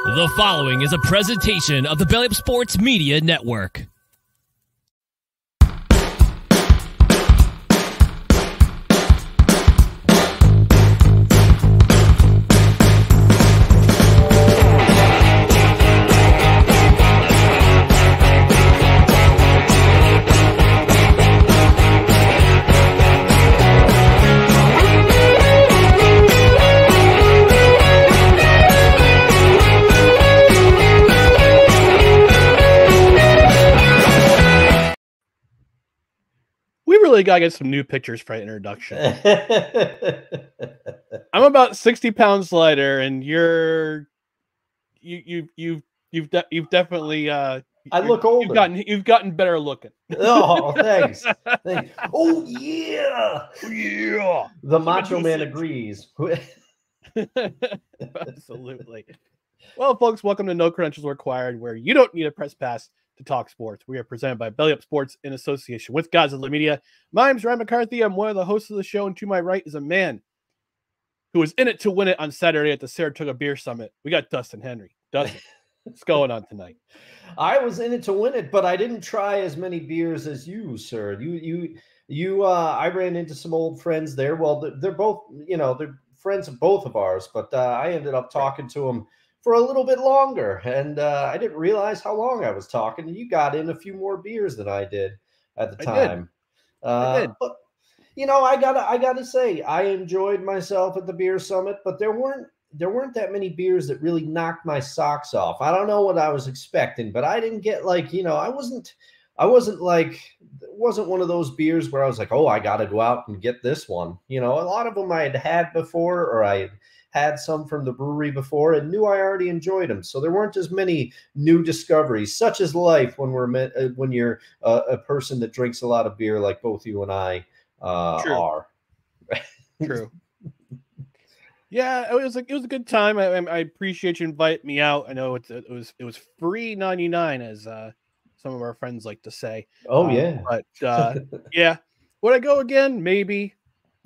The following is a presentation of the Belly Up Sports Media Network. Really gotta get some new pictures for introduction. I'm about 60 pounds lighter, and you've definitely I look older. You've gotten better looking. Oh, thanks. Oh yeah. Yeah. The Macho Man agrees. Absolutely. Well, folks, welcome to No Credentials Required, where you don't need a press pass to talk sports. We are presented by Belly Up Sports in association with Godzilla Media. My name's Ryan McCarthy. I'm one of the hosts of the show, and to my right is a man who was in it to win it on Saturday at the Saratoga Beer Summit. We got Dustin Henry. Dustin, what's going on tonight? I was in it to win it, but I didn't try as many beers as you, sir. I ran into some old friends there. Well, they're both, they're friends of both of ours, but I ended up talking to them for a little bit longer, and I didn't realize how long I was talking. And you got in a few more beers than I did at the time. I did. But I gotta say, I enjoyed myself at the beer summit, but there weren't that many beers that really knocked my socks off. I don't know what I was expecting, but I didn't get it wasn't one of those beers where I was like, oh, I got to go out and get this one. A lot of them I had before, or I had some from the brewery before and knew I already enjoyed them. So there weren't as many new discoveries, such as life when you're a person that drinks a lot of beer like both you and I are. True. Yeah, it was a good time. I appreciate you inviting me out. I know it was free 99, as some of our friends like to say. Oh yeah. But yeah, would I go again? Maybe.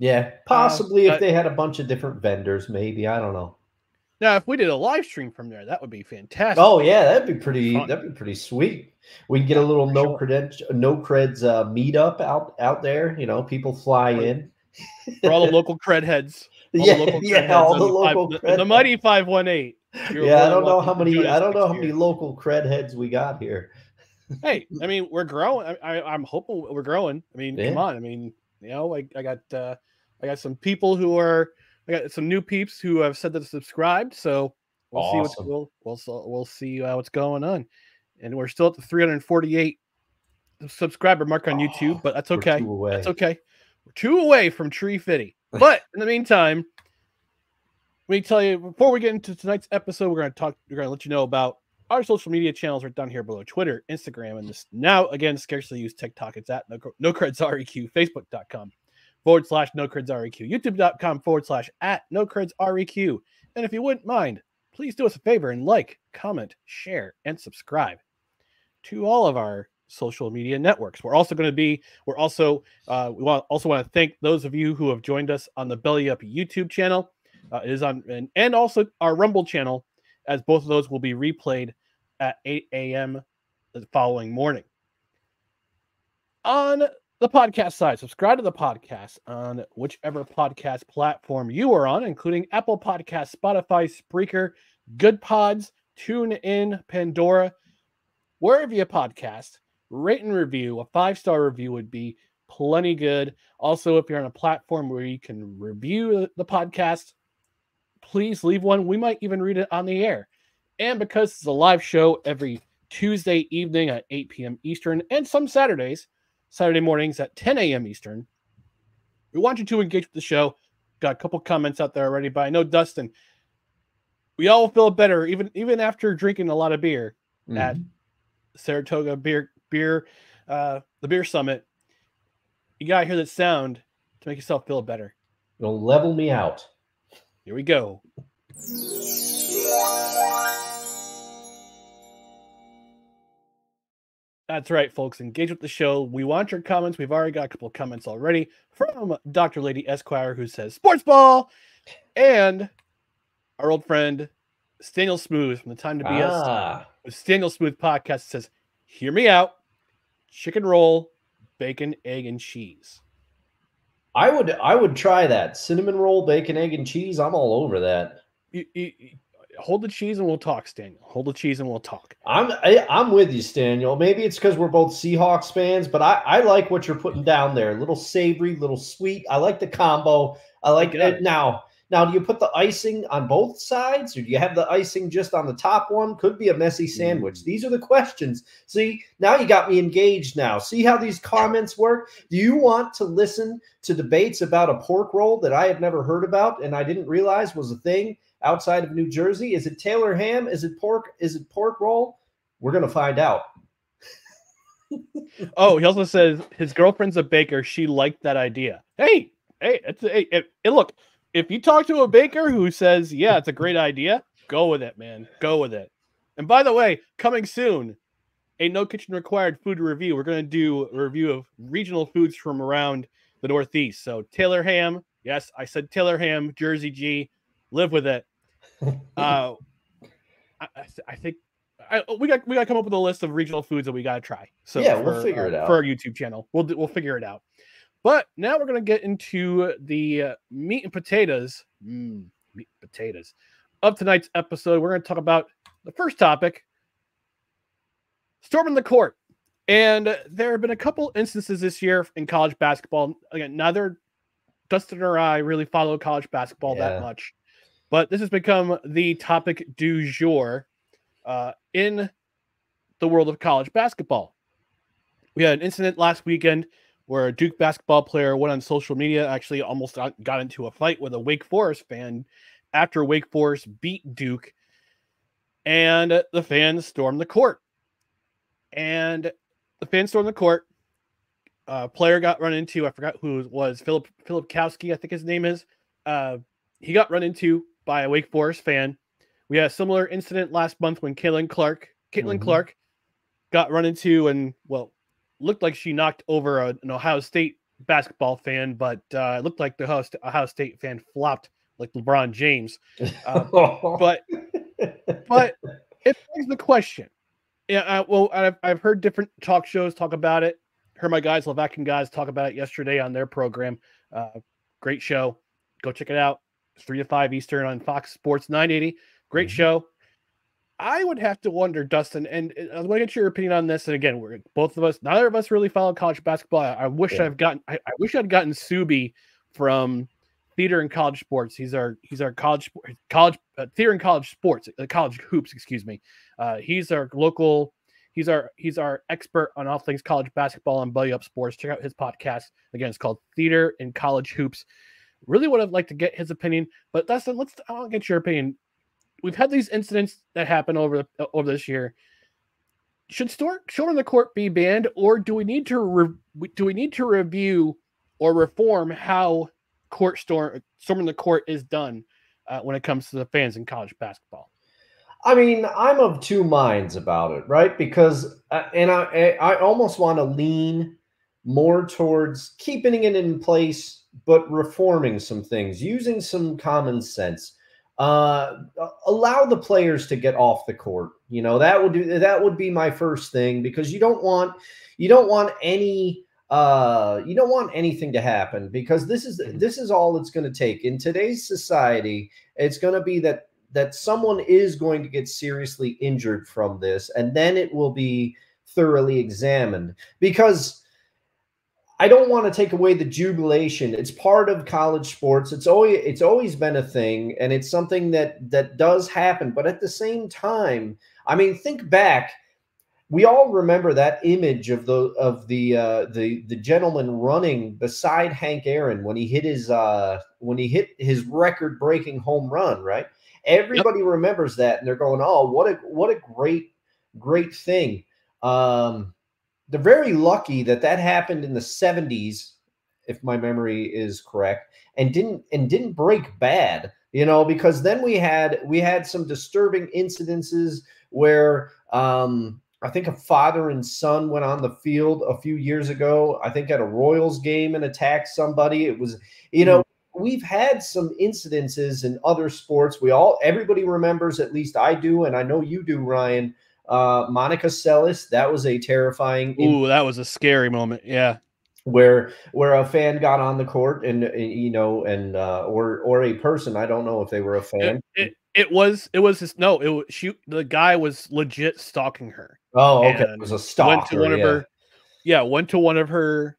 Yeah, possibly if they had a bunch of different vendors, maybe. I don't know. Now, if we did a live stream from there, that would be fantastic. Oh yeah, that'd be pretty sweet. We can get a little no creds meetup out there. People fly in for all the local cred heads. All the local the mighty 518. Yeah, I don't know how many local cred heads we got here. Hey, I mean, we're growing. I'm hoping we're growing. I mean, come on. I mean, I got some people I got some new peeps who have said that they're subscribed. So we'll see we'll see what's going on. And we're still at the 348 subscriber mark on YouTube, but that's okay. That's okay. We're 2 away from Tree Fitty. But in the meantime, let me tell you, before we get into tonight's episode, we're going to let you know about our social media channels right down here below: Twitter, Instagram, and this now again scarcely used TikTok. It's at NoCredsREQ, Facebook.com/NoCredsREQ, YouTube.com/@NoCredsREQ. And if you wouldn't mind, please do us a favor and like, comment, share, and subscribe to all of our social media networks. We also want to thank those of you who have joined us on the Belly Up YouTube channel. It is on, and also our Rumble channel, as both of those will be replayed at 8 a.m. the following morning. On the podcast side, subscribe to the podcast on whichever podcast platform you are on, including Apple Podcasts, Spotify, Spreaker, Good Pods, TuneIn, Pandora, wherever you podcast. Rate and review. A 5-star review would be plenty good. Also, if you're on a platform where you can review the podcast, please leave one. We might even read it on the air. And because it's a live show every Tuesday evening at 8 p.m. Eastern, and some Saturday mornings at 10 a.m. Eastern, we want you to engage with the show. Got a couple comments out there already, but I know, Dustin, we all feel better, even after drinking a lot of beer at Saratoga the beer summit. You gotta hear that sound to make yourself feel better. It'll level me out. Here we go. That's right, folks. Engage with the show. We want your comments. We've already got a couple of comments already from Dr. Lady Esquire, who says sports ball, and our old friend Staniel Smooth from the Time to BS. Ah. Staniel Smooth podcast says, "Hear me out. Chicken roll, bacon, egg, and cheese." I would try that. Cinnamon roll, bacon, egg, and cheese. I'm all over that. You hold the cheese and we'll talk, Staniel. Hold the cheese and we'll talk. I'm with you, Staniel. Maybe it's because we're both Seahawks fans, but I like what you're putting down there. A little savory, little sweet. I like the combo. I like it. Now, do you put the icing on both sides, or do you have the icing just on the top one? Could be a messy sandwich. These are the questions. See, now you got me engaged now. See how these comments work? Do you want to listen to debates about a pork roll that I had never heard about and I didn't realize was a thing outside of New Jersey? Is it Taylor ham? Is it pork? Is it pork roll? We're going to find out. Oh, he also says his girlfriend's a baker. She liked that idea. Hey, look, if you talk to a baker who says, yeah, it's a great idea, go with it, man. Go with it. And by the way, coming soon, a No Kitchen Required food review. We're going to do a review of regional foods from around the Northeast. So Taylor ham. Yes, I said Taylor ham, Jersey G. Live with it. I think we got to come up with a list of regional foods that we got to try. So yeah, we'll figure it out for our YouTube channel. We'll figure it out. But now we're going to get into the meat and potatoes. Meat and potatoes of tonight's episode. We're going to talk about the first topic, storming the court. And there have been a couple instances this year in college basketball. Again, neither Dustin or I really follow college basketball that much. But this has become the topic du jour in the world of college basketball. We had an incident last weekend where a Duke basketball player went on social media, actually almost got into a fight with a Wake Forest fan after Wake Forest beat Duke, and the fans stormed the court. And the fans stormed the court. Player got run into, I forgot who it was, Philip Kowski, I think his name is. He got run into by a Wake Forest fan. We had a similar incident last month when Caitlin Clark got run into and, well, looked like she knocked over an Ohio State basketball fan, but it looked like the Ohio State fan flopped like LeBron James. But it begs the question. Yeah, I've heard different talk shows talk about it. Heard my guys, Levac guys, talk about it yesterday on their program. Great show. Go check it out. It's 3 to 5 Eastern on Fox Sports 980. Great show. I would have to wonder, Dustin, and I want to get your opinion on this. And again, we're both of us, neither of us really follow college basketball. I wish I'd gotten Subi from Theater and College Sports. He's our college theater and college sports, college hoops, excuse me. He's our local. He's our expert on all things college basketball and Belly Up Sports. Check out his podcast. Again, it's called Theater and College Hoops. Really would have liked to get his opinion, but Dustin, I want to get your opinion. We've had these incidents that happen over this year. Should storming the court be banned, or do we need to review or reform how storming the court is done when it comes to the fans in college basketball? I mean, I'm of two minds about it, right? Because I almost want to lean more towards keeping it in place, but reforming some things, using some common sense. Allow the players to get off the court. You know, that would be my first thing, because you don't want anything to happen, because this is all it's going to take in today's society. It's going to be that someone is going to get seriously injured from this, and then it will be thoroughly examined, because I don't want to take away the jubilation. It's part of college sports. It's always been a thing, and it's something that does happen. But at the same time, I mean, think back. We all remember that image of the gentleman running beside Hank Aaron when he hit his record-breaking home run, right? Everybody remembers that, and they're going, "Oh, what a great thing." They're very lucky that happened in the 70s, if my memory is correct, and didn't break bad, you know, because then we had some disturbing incidences where I think a father and son went on the field a few years ago, I think at a Royals game, and attacked somebody. It was, you know, we've had some incidences in other sports. Everybody remembers, at least I do, and I know you do, Ryan. Monica Seles, that was a terrifying. That was a scary moment. Yeah. Where a fan got on the court and or a person, I don't know if they were a fan. The guy was legit stalking her. Oh, okay. It was a stalker. Went to one of her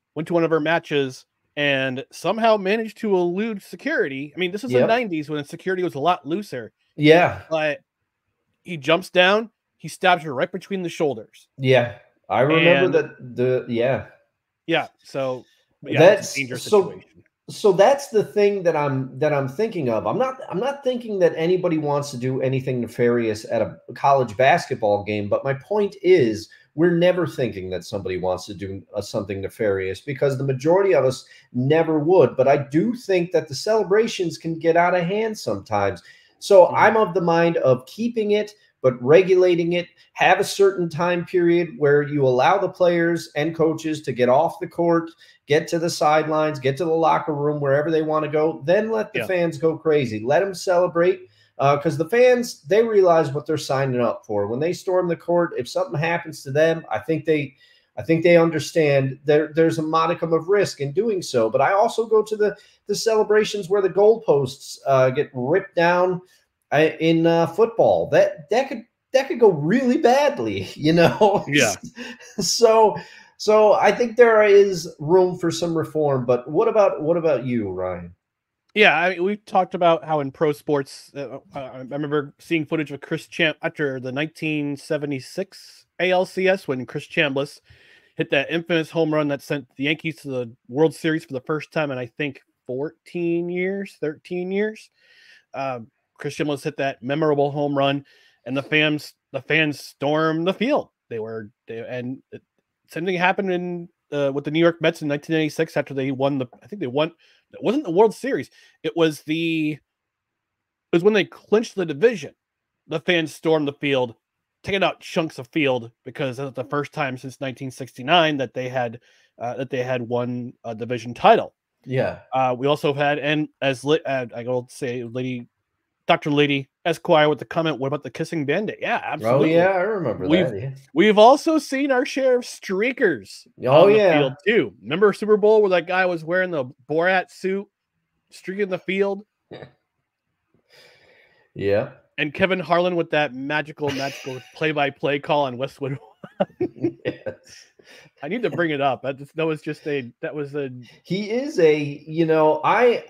matches and somehow managed to elude security. I mean, this is the 90s when security was a lot looser. Yeah. But he jumps down, he stabs her right between the shoulders. Yeah. I remember Yeah, so that's a dangerous situation. So that's the thing that I'm thinking of. I'm not thinking that anybody wants to do anything nefarious at a college basketball game, but my point is we're never thinking that somebody wants to do something nefarious, because the majority of us never would. But I do think that the celebrations can get out of hand sometimes. So I'm of the mind of keeping it, but regulating it. Have a certain time period where you allow the players and coaches to get off the court, get to the sidelines, get to the locker room, wherever they want to go. Then let the fans go crazy. Let them celebrate, because the fans, they realize what they're signing up for. When they storm the court, if something happens to them, I think they understand there's a modicum of risk in doing so. But I also go to the celebrations where the goalposts get ripped down in football. That could go really badly, Yeah. So I think there is room for some reform. But what about you, Ryan? Yeah, I mean, we've talked about how in pro sports, I remember seeing footage of after the 1976 ALCS when Chris Chambliss hit that infamous home run that sent the Yankees to the World Series for the first time in, I think, 13 years. Chris Chambliss hit that memorable home run, and the fans stormed the field. Same thing happened in with the New York Mets in 1986 after they won it wasn't the World Series. It was when they clinched the division. The fans stormed the field, taking out chunks of field, because that's the first time since 1969 that they had won a division title. Yeah. We also had, and as I will say, Dr. Lady Esquire with the comment, what about the kissing bandit? Yeah, absolutely. Oh, yeah, I remember that. Yeah. We've also seen our share of streakers on the field, too. Remember Super Bowl where that guy was wearing the Borat suit, streaking the field? Yeah. And Kevin Harlan with that magical play-by-play call on Westwood. Yes. I need to bring it up. He is I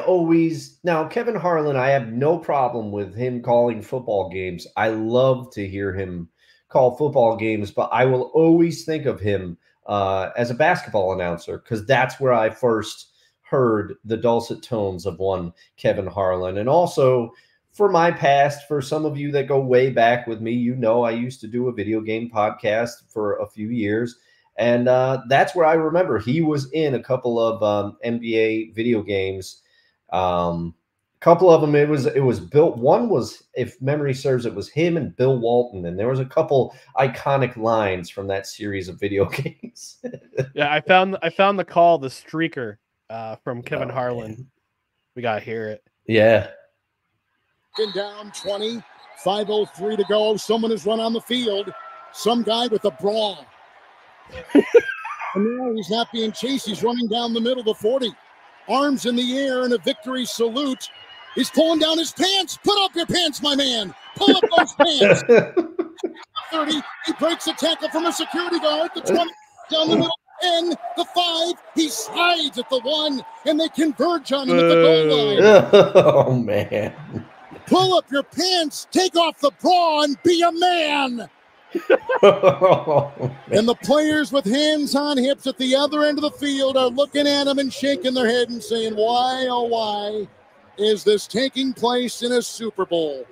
always, now Kevin Harlan, I have no problem with him calling football games. I love to hear him call football games, but I will always think of him as a basketball announcer, because that's where I first heard the dulcet tones of one Kevin Harlan. And also, for my past, for some of you that go way back with me, I used to do a video game podcast for a few years. And that's where I remember he was in a couple of NBA video games. A couple of them, it was built. One was, if memory serves, it was him and Bill Walton. And there was a couple iconic lines from that series of video games. Yeah, I found the call, the streaker from Kevin Harlan. Man. We got to hear it. Yeah. Down 20, 5:03 to go. Someone has run on the field. Some guy with a bra. And now he's not being chased. He's running down the middle of the 40. Arms in the air in a victory salute. He's pulling down his pants. Put up your pants, my man. Pull up those pants. 30. He breaks a tackle from a security guard. The 20 down the middle. 10, the 5. He slides at the 1, and they converge on him at the goal line. Oh, man. Pull up your pants, take off the bra, and be a man. And the players with hands on hips at the other end of the field are looking at him and shaking their head and saying, why, oh, why is this taking place in a Super Bowl?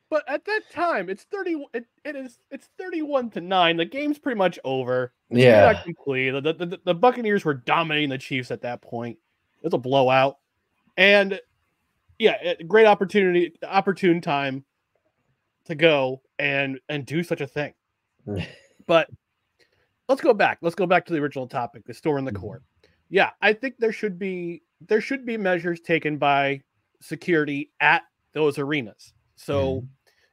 But at that time, it's 31-9. The game's pretty much over. Yeah. Complete. The Buccaneers were dominating the Chiefs at that point. It was a blowout. And yeah, great opportune time to go and do such a thing. But let's go back. Let's go back to the original topic, the store in the court. Yeah, I think there should be there should be measures taken by security at those arenas. So,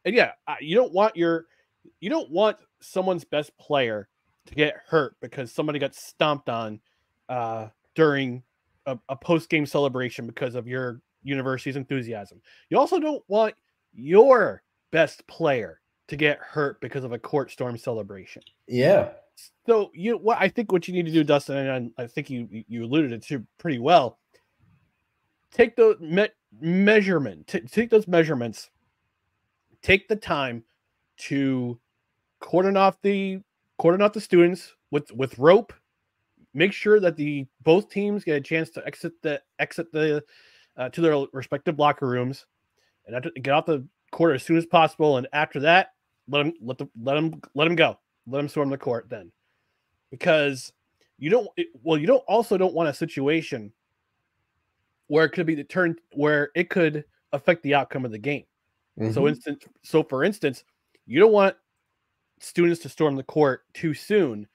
and yeah, you don't want someone's best player to get hurt because somebody got stomped on during a post-game celebration because of your university's enthusiasm. You also don't want your best player to get hurt because of a court storm celebration. Yeah. So I think what you need to do, Dustin, and I think you alluded it to pretty well. Take those measurements. Take those measurements. Take the time to cordon off the students with rope. Make sure that both teams get a chance to exit the to their respective locker rooms and get off the court as soon as possible. And after that, let them go. Let them storm the court then, because you don't want a situation where it could be where it could affect the outcome of the game. So for instance, you don't want students to storm the court too soon,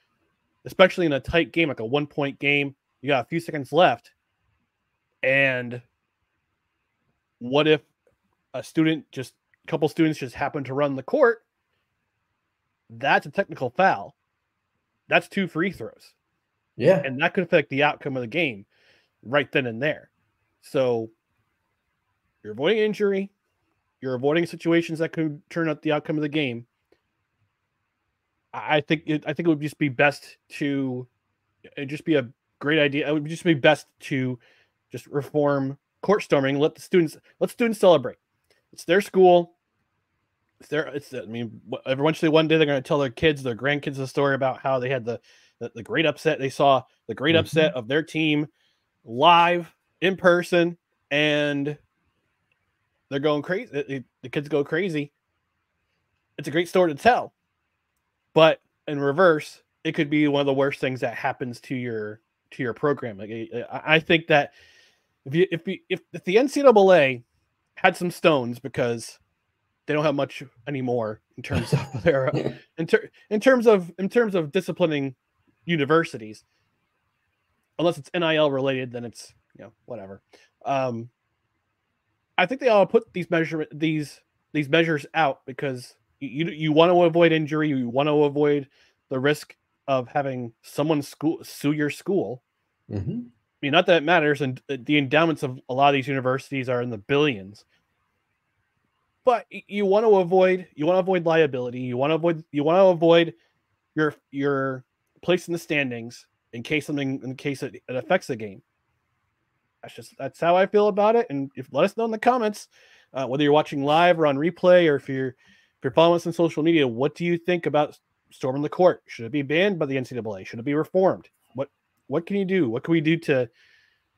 especially in a tight game, like a 1-point game. You got a few seconds left. And what if a couple students just happen to run the court? That's a technical foul. That's 2 free throws. Yeah. And that could affect the outcome of the game right then and there. So you're avoiding injury. You're avoiding situations that could turn out the outcome of the game. I think it would just be best to just be a great idea. It would just be best to just reform court storming. Let students celebrate. It's their school. Eventually one day they're going to tell their grandkids the story about how they had the great upset. They saw the great upset of their team live in person, and they're going crazy. The kids go crazy. It's a great story to tell, but in reverse, it could be one of the worst things that happens to your program. Like, I think that if the NCAA had some stones, because they don't have much anymore in terms of their in terms of disciplining universities, unless it's NIL related, then it's whatever. I think they ought to put these measures out, because you want to avoid injury. You want to avoid the risk of having someone sue your school. I mean, not that it matters, and the endowments of a lot of these universities are in the billions. But you want to avoid liability. You want to avoid your place in the standings in case it affects the game. That's how I feel about it. And let us know in the comments, whether you're watching live or on replay, or if you're following us on social media, what do you think about storming the court? Should it be banned by the NCAA? Should it be reformed? What can you do? What can we do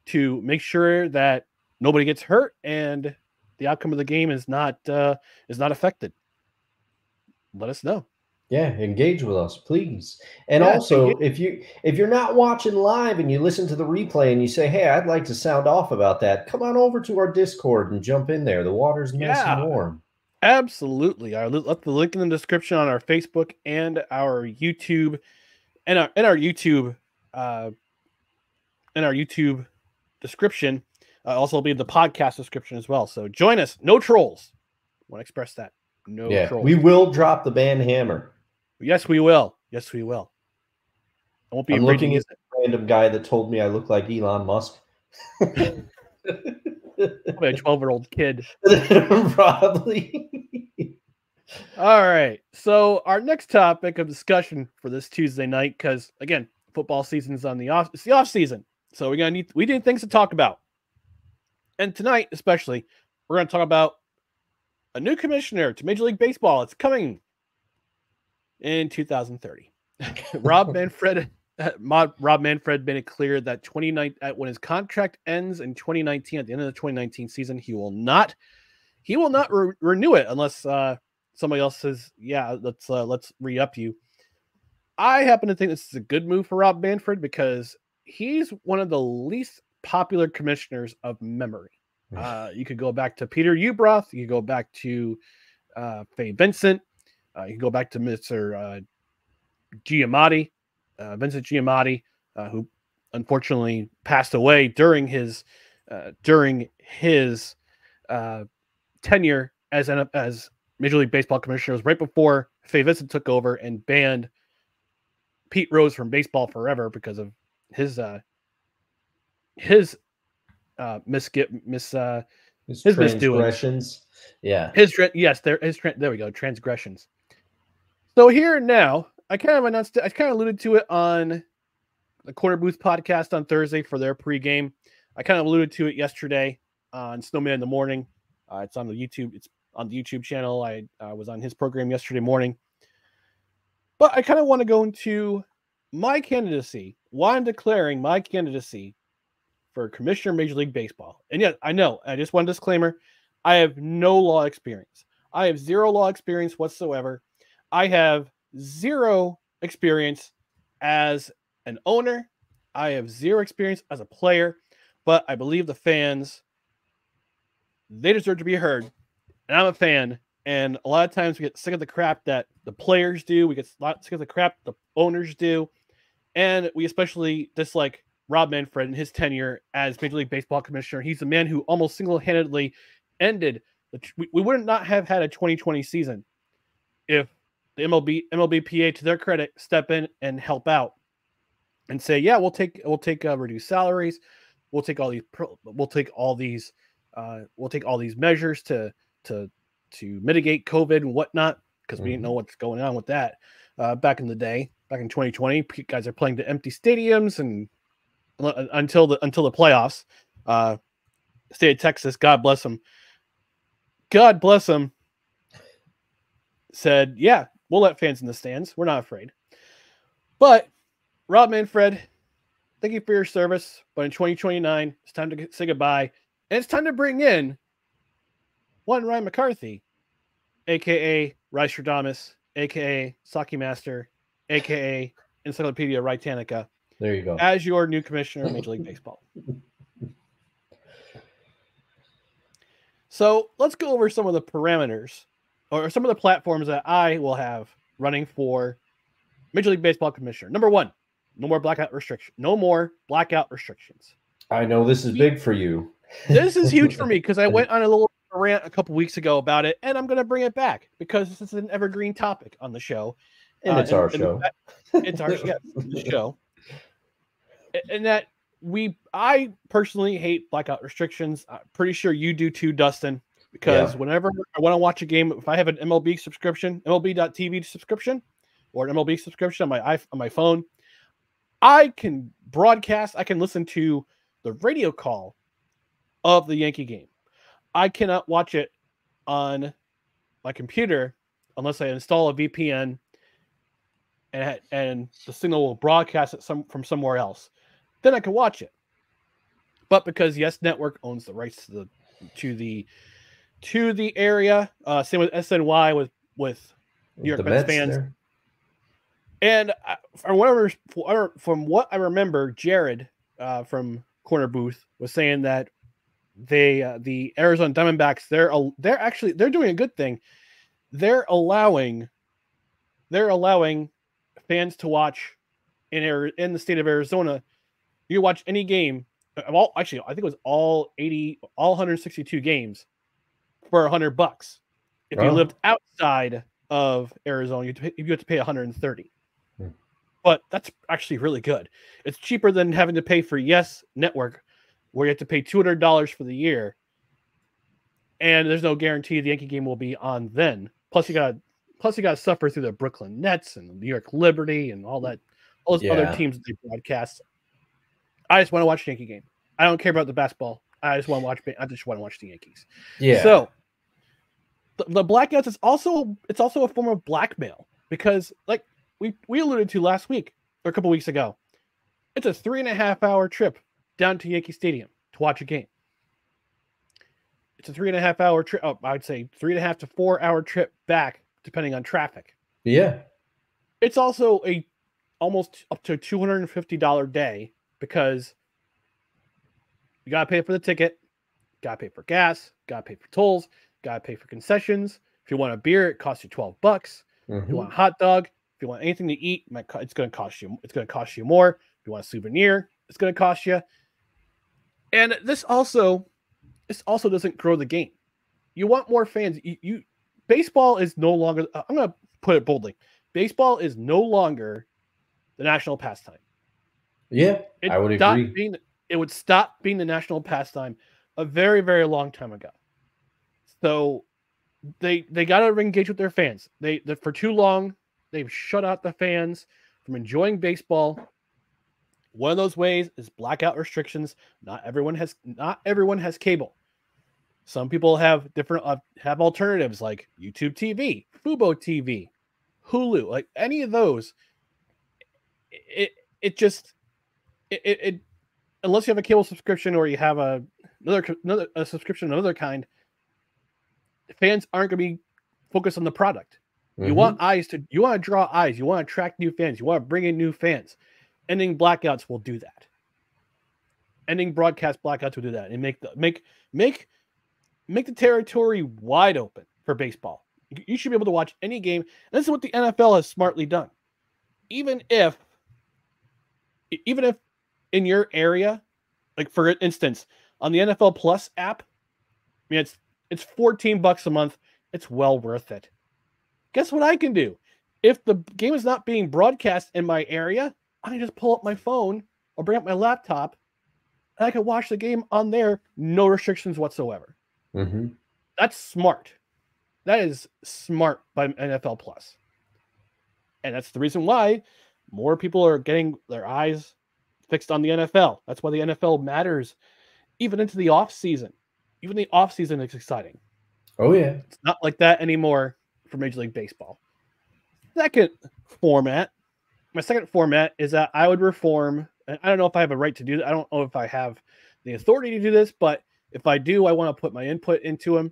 to make sure that nobody gets hurt and the outcome of the game is not affected? Let us know. Yeah, engage with us, please. And also, if you're not watching live and you listen to the replay and you say, "Hey, I'd like to sound off about that," come on over to our Discord and jump in there. The water's nice and warm. Absolutely. I'll let the link in the description on our Facebook and our YouTube, and our YouTube description. Also will be the podcast description as well. So join us. No trolls. I want to express that. No trolls. We will drop the ban hammer. Yes, we will. Yes, we will. I won't be. I'm looking at a random guy that told me I look like Elon Musk. Probably a 12-year-old kid. Probably. All right. So our next topic of discussion for this Tuesday night, because again, football season's on it's the off season. So we need things to talk about. And tonight, especially, we're going to talk about a new commissioner to Major League Baseball. It's coming in 2030. Rob Manfred made it clear that when his contract ends in 2019, at the end of the 2019 season, he will not renew it unless somebody else says, "Yeah, let's re-up you." I happen to think this is a good move for Rob Manfred, because he's one of the least popular commissioners of memory. You could go back to Peter Ubroth. You could go back to Fay Vincent. You can go back to Mr. Giamatti, Vincent Giamatti, who unfortunately passed away during his tenure as Major League Baseball commissioner. It was right before Faye Vincent took over and banned Pete Rose from baseball forever because of his transgressions. Yeah. There we go. Transgressions. So here and now, I kind of announced it. I kind of alluded to it on the Corner Booth podcast on Thursday for their pregame. I kind of alluded to it yesterday on Snowman in the Morning. It's on the YouTube. It's on the YouTube channel. I was on his program yesterday morning. But I kind of want to go into my candidacy. Why I'm declaring my candidacy for Commissioner of Major League Baseball. And yet, I know, I just want a disclaimer, I have no law experience. I have zero law experience whatsoever. I have zero experience as an owner. I have zero experience as a player. But I believe the fans, they deserve to be heard. And I'm a fan. And a lot of times we get sick of the crap that the players do. We get sick of the crap the owners do. And we especially dislike Rob Manfred and his tenure as Major League Baseball commissioner. He's the man who almost single-handedly ended. We would not have had a 2020 season if the MLBPA, to their credit, step in and help out and say, yeah, we'll take reduced salaries. We'll take all these measures to mitigate COVID and whatnot, because we didn't know what's going on with that back in the day. Back in 2020, guys are playing to empty stadiums and until the playoffs. State of Texas, God bless them, said, yeah, we'll let fans in the stands. We're not afraid. But Rob Manfred, thank you for your service. But in 2029, it's time to say goodbye. And it's time to bring in one Ryan McCarthy, a.k.a. Rystradamus, a.k.a. Saki Master, a.k.a. Encyclopedia Britannica. There you go. As your new commissioner of Major League Baseball. So let's go over some of the parameters or some of the platforms that I will have running for Major League Baseball commissioner. Number one, no more blackout restrictions. No more blackout restrictions. I know this is big for you. This is huge for me because I went on a little rant a couple weeks ago about it, and I'm going to bring it back because this is an evergreen topic on the show. And it's our show. It's our show. And that I personally hate blackout restrictions. I'm pretty sure you do too, Dustin, because whenever I want to watch a game, if I have an MLB subscription, MLB.TV subscription, or an MLB subscription on my phone, I can broadcast, I can listen to the radio call of the Yankee game. I cannot watch it on my computer unless I install a VPN and the signal will broadcast it from somewhere else. Then I can watch it. But because Yes Network owns the rights to the area, same with SNY with New York Mets fans. There. And from what I remember, Jared from Corner Booth was saying that the Arizona Diamondbacks they're doing a good thing. They're allowing fans to watch in the state of Arizona. You can watch any game of all. Actually, I think it was all 162 games for $100. If you lived outside of Arizona, you have to pay $130. But that's actually really good. It's cheaper than having to pay for Yes Network, where you have to pay $200 for the year, and there's no guarantee the Yankee game will be on then. Plus, you got to suffer through the Brooklyn Nets and the New York Liberty and all those other teams that they broadcast. I just want to watch the Yankee game. I don't care about the basketball. I just want to watch the Yankees. Yeah. So the blackouts is also a form of blackmail because, like we alluded to last week or a couple weeks ago, it's a 3.5-hour trip down to Yankee Stadium to watch a game. It's a 3.5-hour trip. Oh, I would say 3.5 to 4 hour trip back, depending on traffic. Yeah. It's also a almost up to $250 day because you got to pay for the ticket, got to pay for gas, got to pay for tolls, got to pay for concessions. If you want a beer, it costs you $12. If you want a hot dog, if you want anything to eat, it's going to cost you more. If you want a souvenir, it's going to cost you. And this also doesn't grow the game. You want more fans. Baseball is no longer, I'm going to put it boldly, baseball is no longer the national pastime. Yeah, I would agree. It would stop being the national pastime a very, very long time ago. So they got to engage with their fans. For too long, they've shut out the fans from enjoying baseball. One of those ways is blackout restrictions. Not everyone has cable. Some people have have alternatives like YouTube TV, Fubo TV, Hulu, like any of those. Unless you have a cable subscription or you have a subscription of another kind, fans aren't going to be focused on the product. Mm-hmm. You want to draw eyes. You want to attract new fans. You want to bring in new fans. Ending blackouts will do that. Ending broadcast blackouts will do that and make the territory wide open for baseball. You should be able to watch any game. And this is what the NFL has smartly done. Even if in your area, like for instance, on the NFL Plus app, I mean it's $14 a month. It's well worth it. Guess what I can do? If the game is not being broadcast in my area, I can just pull up my phone or bring up my laptop and I can watch the game on there, no restrictions whatsoever. Mm-hmm. That's smart. That is smart by NFL Plus. And that's the reason why more people are getting their eyes fixed on the NFL. That's why the NFL matters even into the off season. Even the off season is exciting. Oh yeah. It's not like that anymore for Major League Baseball. My second format is that I would reform, and I don't know if I have a right to do that. I don't know if I have the authority to do this, but if I do, I want to put my input into them.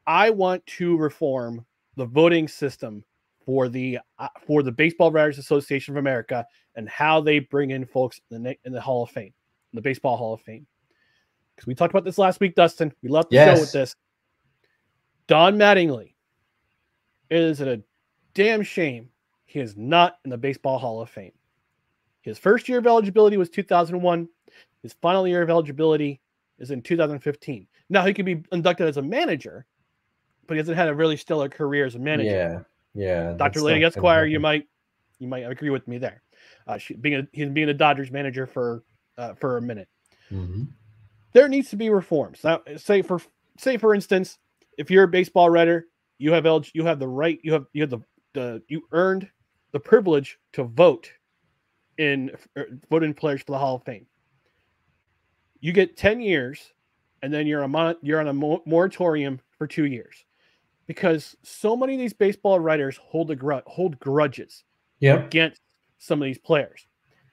I want to reform the voting system for the Baseball Writers Association of America and how they bring in folks in the Hall of Fame, the Baseball Hall of Fame. Because we talked about this last week, Dustin. We left the show with this. Don Mattingly, it is a damn shame he is not in the Baseball Hall of Fame. His first year of eligibility was 2001. His final year of eligibility is in 2015. Now he could be inducted as a manager, but he hasn't had a really stellar career as a manager. Yeah. Dr. Lady Esquire, you might agree with me there. He's being a Dodgers manager for a minute. Mm-hmm. There needs to be reforms. Now, say for instance, if you're a baseball writer, you have the right, you earned the privilege to vote in players for the Hall of Fame. You get 10 years, and then you're on a moratorium for 2 years, because so many of these baseball writers hold grudges against some of these players.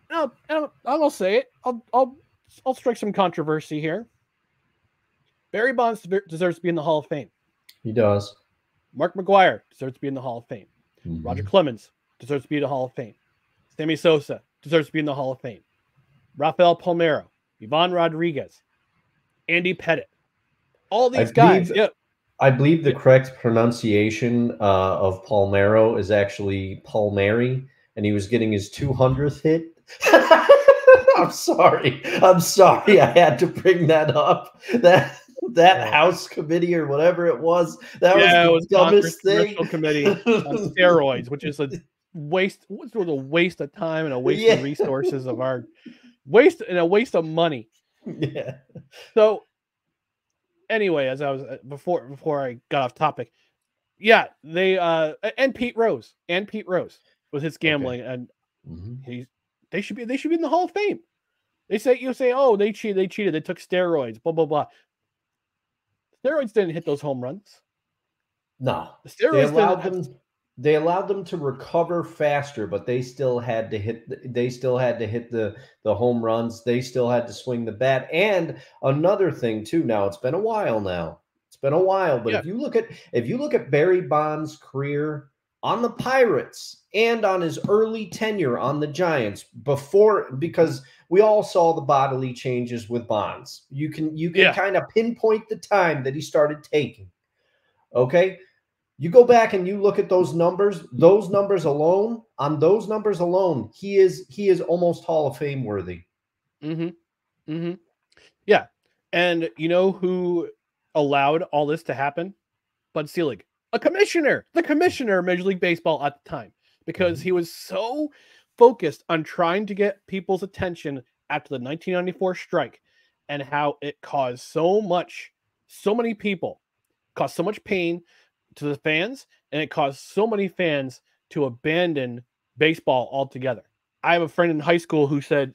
Now, I'll say it. I'll strike some controversy here. Barry Bonds deserves to be in the Hall of Fame. He does. Mark McGwire deserves to be in the Hall of Fame. Mm-hmm. Roger Clemens deserves to be in the Hall of Fame. Sammy Sosa deserves to be in the Hall of Fame. Rafael Palmeiro, Ivan Rodriguez, Andy Pettitte. All these guys. I believe the correct pronunciation of Palmeiro is actually Palmieri, and he was getting his 200th hit. I'm sorry. I had to bring that up. That House committee or whatever it was, that was the dumbest thing. Committee on steroids, which is a waste. What's a waste of time and a waste of resources of our waste and a waste of money. Yeah. So anyway, as I was before I got off topic, they and Pete Rose with his gambling, and they should be in the Hall of Fame. They say oh, they cheated, they took steroids, blah blah blah. Steroids didn't hit those home runs. No, the steroids they allowed them to recover faster, but they still had to hit the home runs. They still had to swing the bat. And another thing too, now it's been a while but if you look at Barry Bonds' career on the Pirates and on his early tenure on the Giants because we all saw the bodily changes with Bonds. You can kind of pinpoint the time that he started taking. Okay. You go back and you look at those numbers alone, he is almost Hall of Fame worthy. Mm-hmm. Mm-hmm. Yeah. And you know who allowed all this to happen? Bud Selig, the commissioner of Major League Baseball at the time, because he was so focused on trying to get people's attention after the 1994 strike and how it caused so many people, caused so much pain to the fans, and it caused so many fans to abandon baseball altogether. I have a friend in high school who said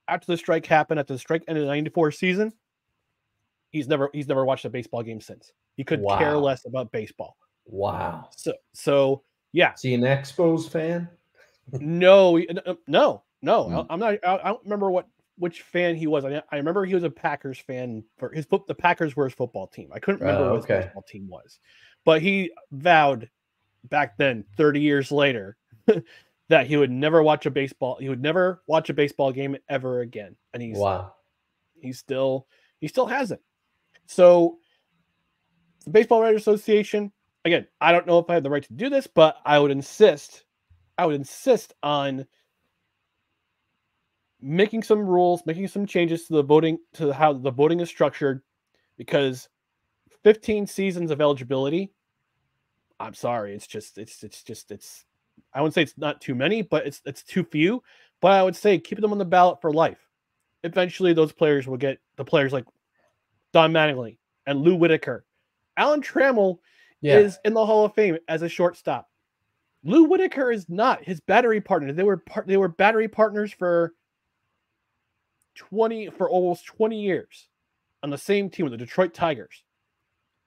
after the strike happened, after the strike ended the 94 season, he's never watched a baseball game since. He could care less about baseball. Wow. So yeah. Is he an Expos fan? No. Mm. I'm not. I don't remember which fan he was. I remember he was a Packers fan. For the Packers were his football team. I couldn't remember what his baseball team was, but he vowed back then, 30 years later, that he would never watch a baseball. He would never watch a baseball game ever again. And he still hasn't. So the Baseball Writers Association, again, I don't know if I have the right to do this, but I would insist on making some rules, making some changes to the voting, to how the voting is structured, because 15 seasons of eligibility, I'm sorry, it's I wouldn't say it's not too many, but it's too few. But I would say keep them on the ballot for life. Eventually, those players will get the players like Don Mattingly and Lou Whitaker. Alan Trammell is in the Hall of Fame as a shortstop. Lou Whitaker is not his battery partner. They were battery partners for almost 20 years on the same team with the Detroit Tigers.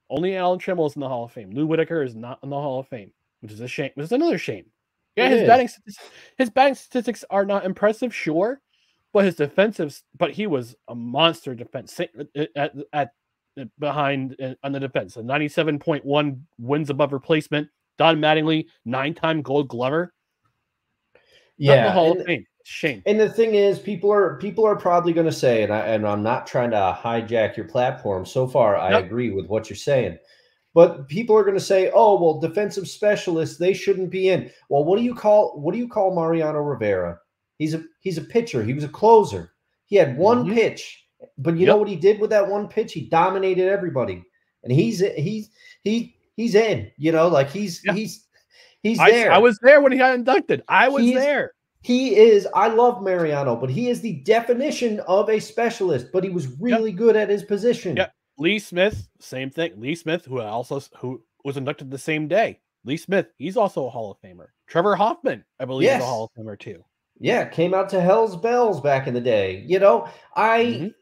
Only Alan Trammell is in the Hall of Fame. Lou Whitaker is not in the Hall of Fame, which is a shame. Which is another shame. Yeah, his batting statistics are not impressive, sure, but he was a monster defense at behind on the defense. A 97.1 wins above replacement. Don Mattingly, 9-time Gold Glover. Yeah, not in the Hall of Fame. Shame. And the thing is, people are probably going to say, and I'm not trying to hijack your platform. So far, I agree with what you're saying. But people are going to say, "Oh, well, defensive specialists, they shouldn't be in." Well, what do you call Mariano Rivera? He's a pitcher. He was a closer. He had one pitch, but you know what he did with that one pitch? He dominated everybody, and he's in. You know, like he's there. I was there when he got inducted. I was there. He is. I love Mariano, but he is the definition of a specialist. But he was really good at his position. Yeah. Lee Smith, same thing. Lee Smith, who was inducted the same day. Lee Smith, he's also a Hall of Famer. Trevor Hoffman, I believe, is a Hall of Famer too. Yeah, came out to Hell's Bells back in the day. You know,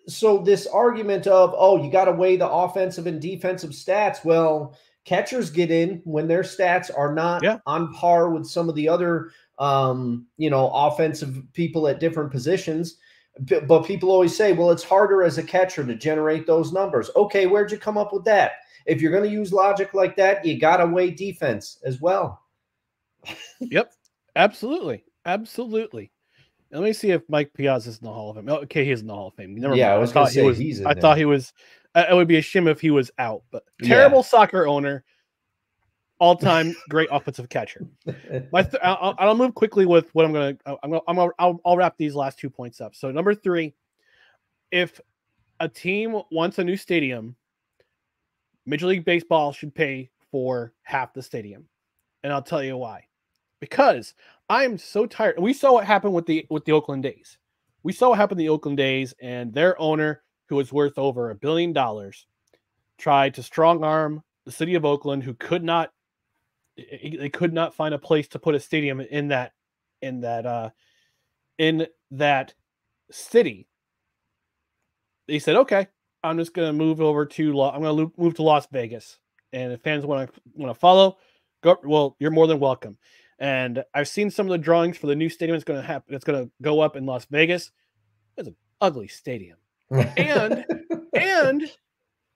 so this argument of, oh, you got to weigh the offensive and defensive stats. Well, catchers get in when their stats are not on par with some of the other, offensive people at different positions. But people always say, well, it's harder as a catcher to generate those numbers. Okay, where'd you come up with that? If you're going to use logic like that, you got to weigh defense as well. Yep, absolutely. Absolutely. Let me see if Mike Piazza's in the Hall of Fame. Okay, he's in the Hall of Fame. Never mind. I was going to say he's in there. I thought he was. It would be a shame if he was out. But terrible soccer owner, all-time great offensive catcher. I'll move quickly with what I'll wrap these last 2 points up. So number 3, if a team wants a new stadium, Major League Baseball should pay for half the stadium, and I'll tell you why. Because I am so tired. We saw what happened with the Oakland A's. We saw what happened to the Oakland A's, and their owner, who was worth over $1 billion, tried to strong arm the city of Oakland, who could not find a place to put a stadium in that city. They said, "Okay, I'm just going to move over to I'm going to move to Las Vegas, and if fans want to follow, go. Well, you're more than welcome." And I've seen some of the drawings for the new stadium. It's going to happen. It's going to go up in Las Vegas. It's an ugly stadium, and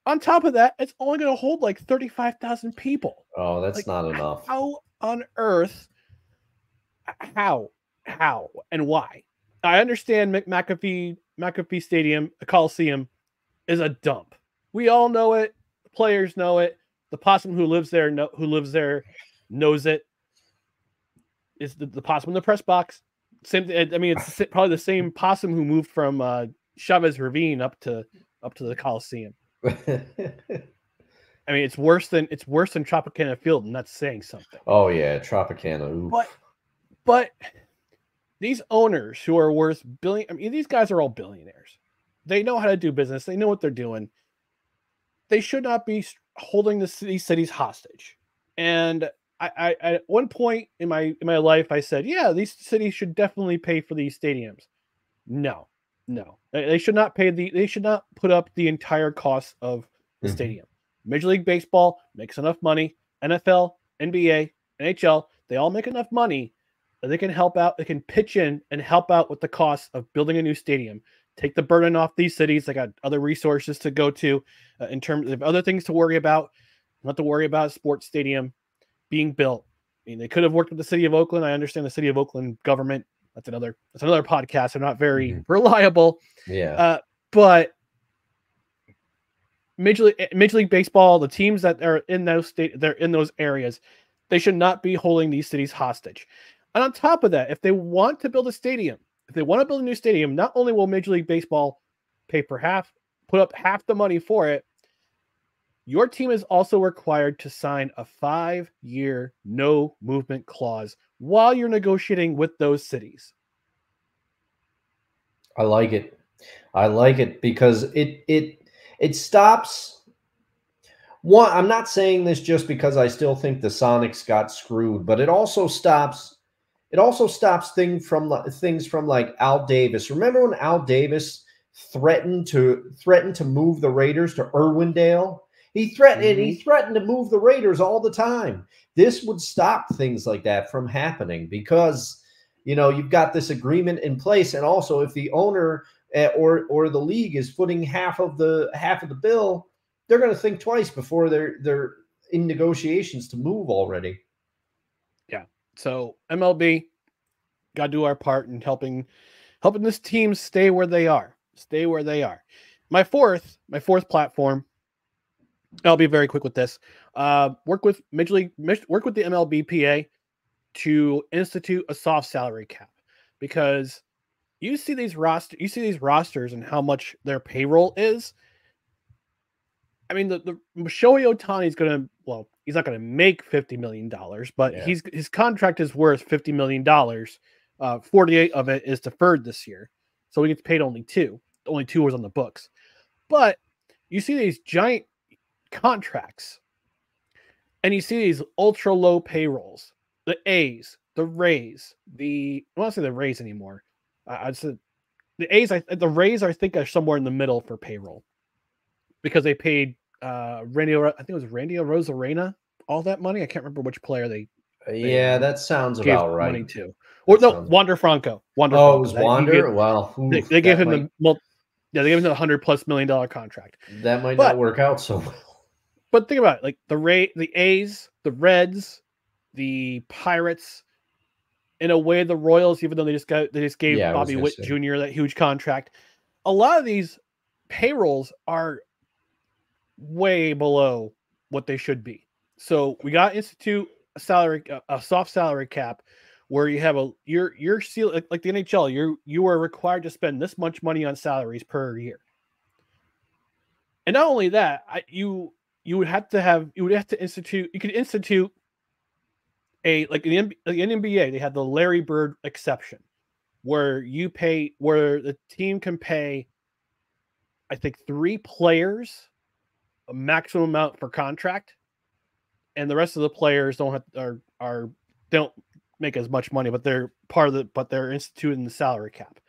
on top of that, it's only going to hold like 35,000 people. Oh, that's not enough. How on earth? How and why? I understand McAfee Stadium, the Coliseum, is a dump. We all know it. The players know it. The possum who lives there knows it. Is the possum in the press box? Same. I mean, it's probably the same possum who moved from Chavez Ravine up to the Coliseum. I mean, it's worse than Tropicana Field, and that's saying something. Oh yeah, Tropicana. Oof. But these owners who are worth billion, I mean, these guys are all billionaires. They know how to do business. They know what they're doing. They should not be holding these cities hostage. And I at one point in my life, I said, yeah, these cities should definitely pay for these stadiums. No, they should not pay they should not put up the entire cost of the stadium. Major League Baseball makes enough money. NFL, NBA, NHL, they all make enough money that they can help out. They can pitch in and help out with the cost of building a new stadium. Take the burden off these cities. They got other resources to go to in terms of other things to worry about. Not to worry about a sports stadium being built. I mean, they could have worked with the city of Oakland. I understand the city of Oakland government. That's another podcast. They're not very reliable. Yeah. But Major League Baseball, the teams that are in those areas, they should not be holding these cities hostage. And on top of that, if they want to build a stadium, if they want to build a new stadium, not only will Major League Baseball put up half the money for it, your team is also required to sign a 5-year no movement clause while you're negotiating with those cities. I like it. I like it because it stops. One, I'm not saying this just because I still think the Sonics got screwed, but it also stops things from like Al Davis. Remember when Al Davis threatened to move the Raiders to Irwindale? He threatened to move the Raiders all the time. This would stop things like that from happening because, you know, you've got this agreement in place. And also if the owner or the league is footing half of the bill, they're going to think twice before they're in negotiations to move already. Yeah. So MLB got to do our part in helping this team stay where they are. My fourth platform, I'll be very quick with this. Work with the MLBPA to institute a soft salary cap, because you see these rosters and how much their payroll is. I mean, the Shohei Ohtani is going to, well, he's not going to make $50 million, but his contract is worth $50 million. 48 of it is deferred this year, so he gets paid only 2. Only 2 was on the books. But you see these giant contracts, and you see these ultra low payrolls. The A's, the Rays, I don't want to say the Rays anymore. I'd say the Rays, I think, are somewhere in the middle for payroll, because they paid I think it was Randy Arozarena all that money. I can't remember which player they that sounds about right. Money to. Or no, Wander Franco. It was Wander. Well, they gave him they gave him the $100+ million contract. That might not work out so well. But think about it, like the A's, the Reds, the Pirates, in a way the Royals, even though they just gave Bobby Witt Jr. that huge contract. A lot of these payrolls are way below what they should be. So we got to institute a soft salary cap, where you have your seal, like the NHL, you are required to spend this much money on salaries per year. And not only that, you could institute a, like in the NBA, they had the Larry Bird exception, where the team can pay, I think, 3 players a maximum amount for contract, and the rest of the players don't make as much money, but they're instituting the salary cap.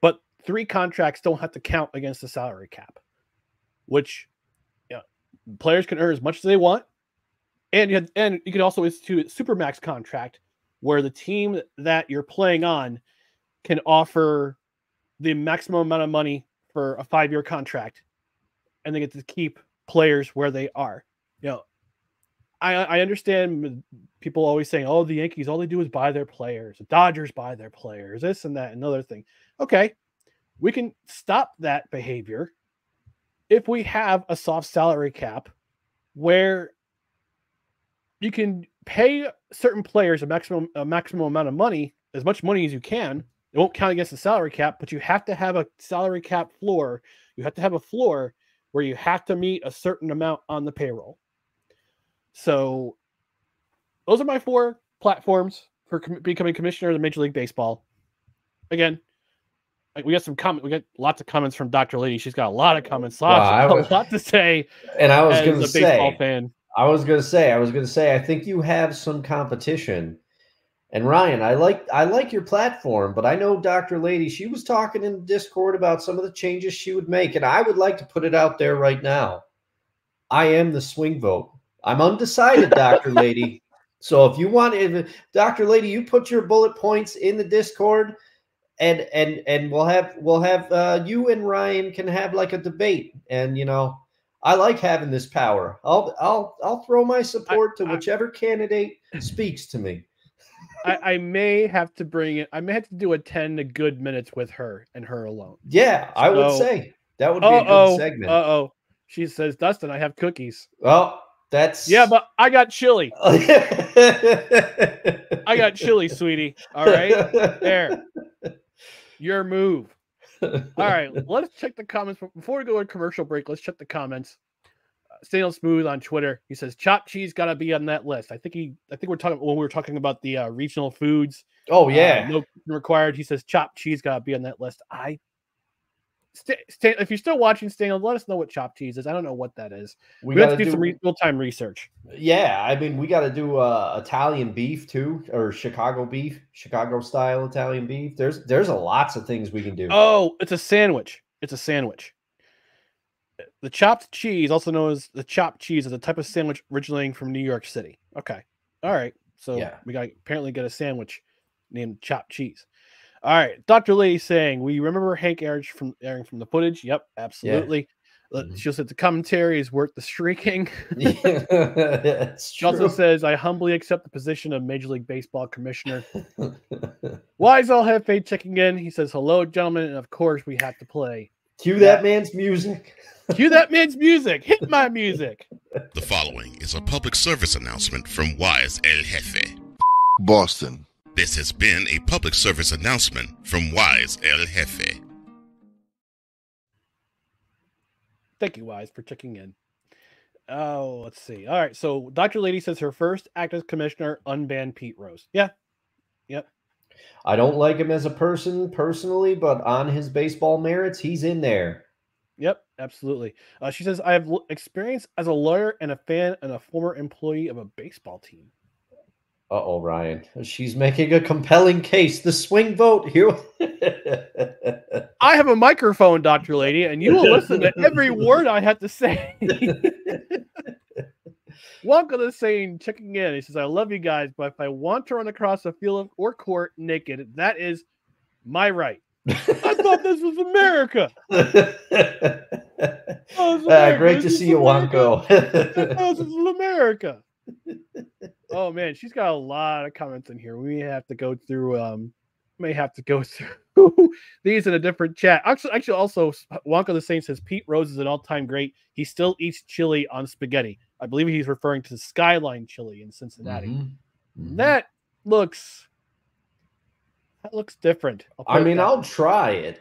But 3 contracts don't have to count against the salary cap, which players can earn as much as they want. And you can also institute a supermax contract, where the team that you're playing on can offer the maximum amount of money for a 5-year contract, and they get to keep players where they are. I understand people always saying, "Oh, the Yankees, all they do is buy their players. The Dodgers buy their players. This and that, another thing." Okay, we can stop that behavior if we have a soft salary cap, where you can pay certain players a maximum amount of money, as much money as you can, It won't count against the salary cap, but you have to have a salary cap floor. You have to have a floor where you have to meet a certain amount on the payroll. So those are my 4 platforms for becoming commissioner of the Major League Baseball. Again, we got some comments. We got lots of comments from Dr. Lady. She's got a lot of comments, a lot to say. And I was going to say, baseball fan. I was going to say, I think you have some competition. And Ryan, I like your platform, but I know Dr. Lady, she was talking in the Discord about some of the changes she would make, and I would like to put it out there right now. I am the swing vote. I'm undecided, Dr. Lady. So if you want, Dr. Lady, you put your bullet points in the Discord, and we'll have you and Ryan can have like a debate. And I like having this power. I'll throw my support to whichever candidate speaks to me. I may have to bring it. I may have to do a 10 good minutes with her and her alone. Yeah, I would say that would be a good segment. She says, Dustin, I have cookies. Well, that's but I got chili. I got chili, sweetie. All right, there. Your move. All right, let's check the comments before we go to commercial break. Let's check the comments. Stay Smooth on Twitter. He says chopped cheese got to be on that list. I think we're talking when we were talking about the regional foods. Oh yeah, no required. He says chopped cheese got to be on that list. If you're still watching, Stan, let us know what chopped cheese is. I don't know what that is. We have to do some real-time research. Yeah, I mean, we got to do Italian beef too, or Chicago beef, Chicago style Italian beef. There's lots of things we can do. Oh, it's a sandwich. It's a sandwich. The chopped cheese, also known as the chopped cheese, is a type of sandwich originating from New York City. Okay. All right. So we got to apparently get a sandwich named chopped cheese. All right. Dr. Lady saying, we remember Hank airing from the footage. Yep, absolutely. Yeah. She said the commentary is worth the streaking. She also says, I humbly accept the position of Major League Baseball commissioner. Wise All Hefe checking in. He says, hello, gentlemen. And of course, we have to play. Cue that man's music. Cue that man's music. Hit my music. The following is a public service announcement from Wise El Jefe. Boston. This has been a public service announcement from Wise El Jefe. Thank you, Wise, for checking in. Oh, let's see. All right, so Dr. Lady says her first act as commissioner, unban Pete Rose. Yeah. Yep. I don't like him as a person personally, but on his baseball merits, he's in there. Yep, absolutely. She says, I have experience as a lawyer and a fan and a former employee of a baseball team. Uh-oh, Ryan. She's making a compelling case. The swing vote here. I have a microphone, Dr. Lady, and you will listen to every word I have to say. Welcome to Sane checking in. He says, I love you guys, but if I want to run across a field or court naked, that is my right. I thought this was America. Great to see you, Wanko. This is America. Oh man, she's got a lot of comments in here. We have to go through. May have to go through these in a different chat. Actually, also Wonka the Saint says Pete Rose is an all-time great. He still eats chili on spaghetti. I believe he's referring to Skyline Chili in Cincinnati. Mm-hmm. That looks different. I'll try it.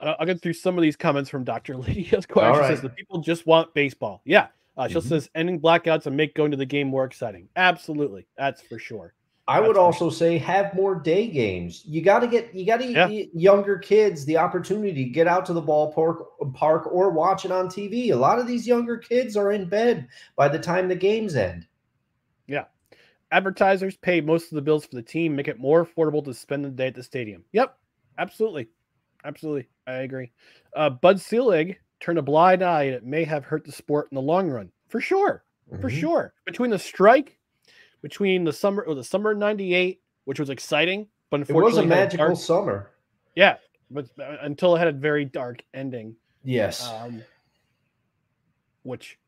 I'll get through some of these comments from Dr. Lydia's question. She says the people just want baseball. Yeah. She says ending blackouts and make going to the game more exciting. Absolutely. That's for sure. I would also say have more day games. You got to get younger kids the opportunity to get out to the ballpark or watch it on TV. A lot of these younger kids are in bed by the time the games end. Yeah. Advertisers pay most of the bills for the team, make it more affordable to spend the day at the stadium. Yep. Absolutely. Absolutely. I agree. Bud Selig turned a blind eye, and it may have hurt the sport in the long run. For sure. Mm-hmm. For sure. Between the strike, between the summer of '98, which was exciting, but unfortunately it was a magical summer. Yeah, but until it had a very dark ending. Yes. Which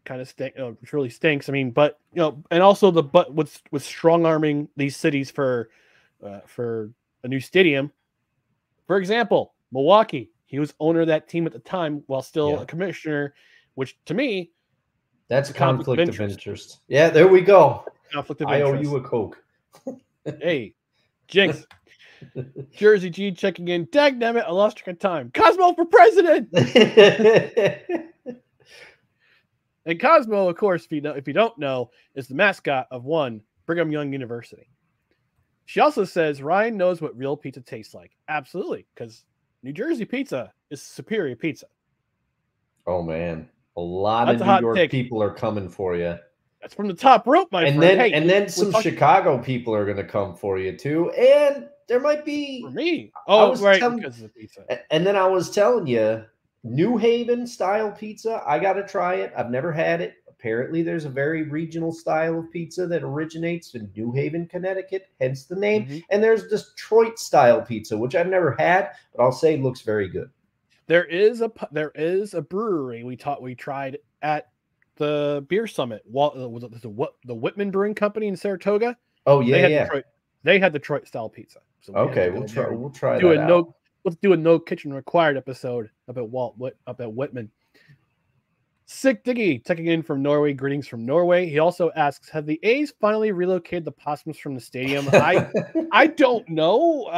kind of which really stinks. I mean, but and also with strong arming these cities for a new stadium. For example, Milwaukee, he was owner of that team at the time while still a commissioner, which to me, that's a conflict of interest. Yeah, there we go. Conflict of interest. I owe you a Coke. Hey, Jinx. Jersey G checking in. Dagnabbit, I lost track of time. Cosmo for president. And Cosmo, of course, if you don't know, is the mascot of Brigham Young University. She also says Ryan knows what real pizza tastes like. Absolutely, because New Jersey pizza is superior pizza. Oh man, a lot That's of a New hot York take. people are coming for you. That's from the top rope, my friend. And then some Chicago people are going to come for you too. And there might be for me. Oh, right, because of the pizza. And then I was telling you, New Haven style pizza. I got to try it. I've never had it. Apparently, there's a very regional style of pizza that originates in New Haven, Connecticut, hence the name. Mm-hmm. And there's Detroit style pizza, which I've never had, but I'll say looks very good. There is a brewery we tried at the beer summit. The Whitman Brewing Company in Saratoga. Oh yeah, they had Detroit style pizza. So okay, we'll try that out. Let's do a no kitchen required episode up at Whitman. Sick Diggy checking in from Norway. Greetings from Norway. He also asks, have the A's finally relocated the possums from the stadium? I don't know.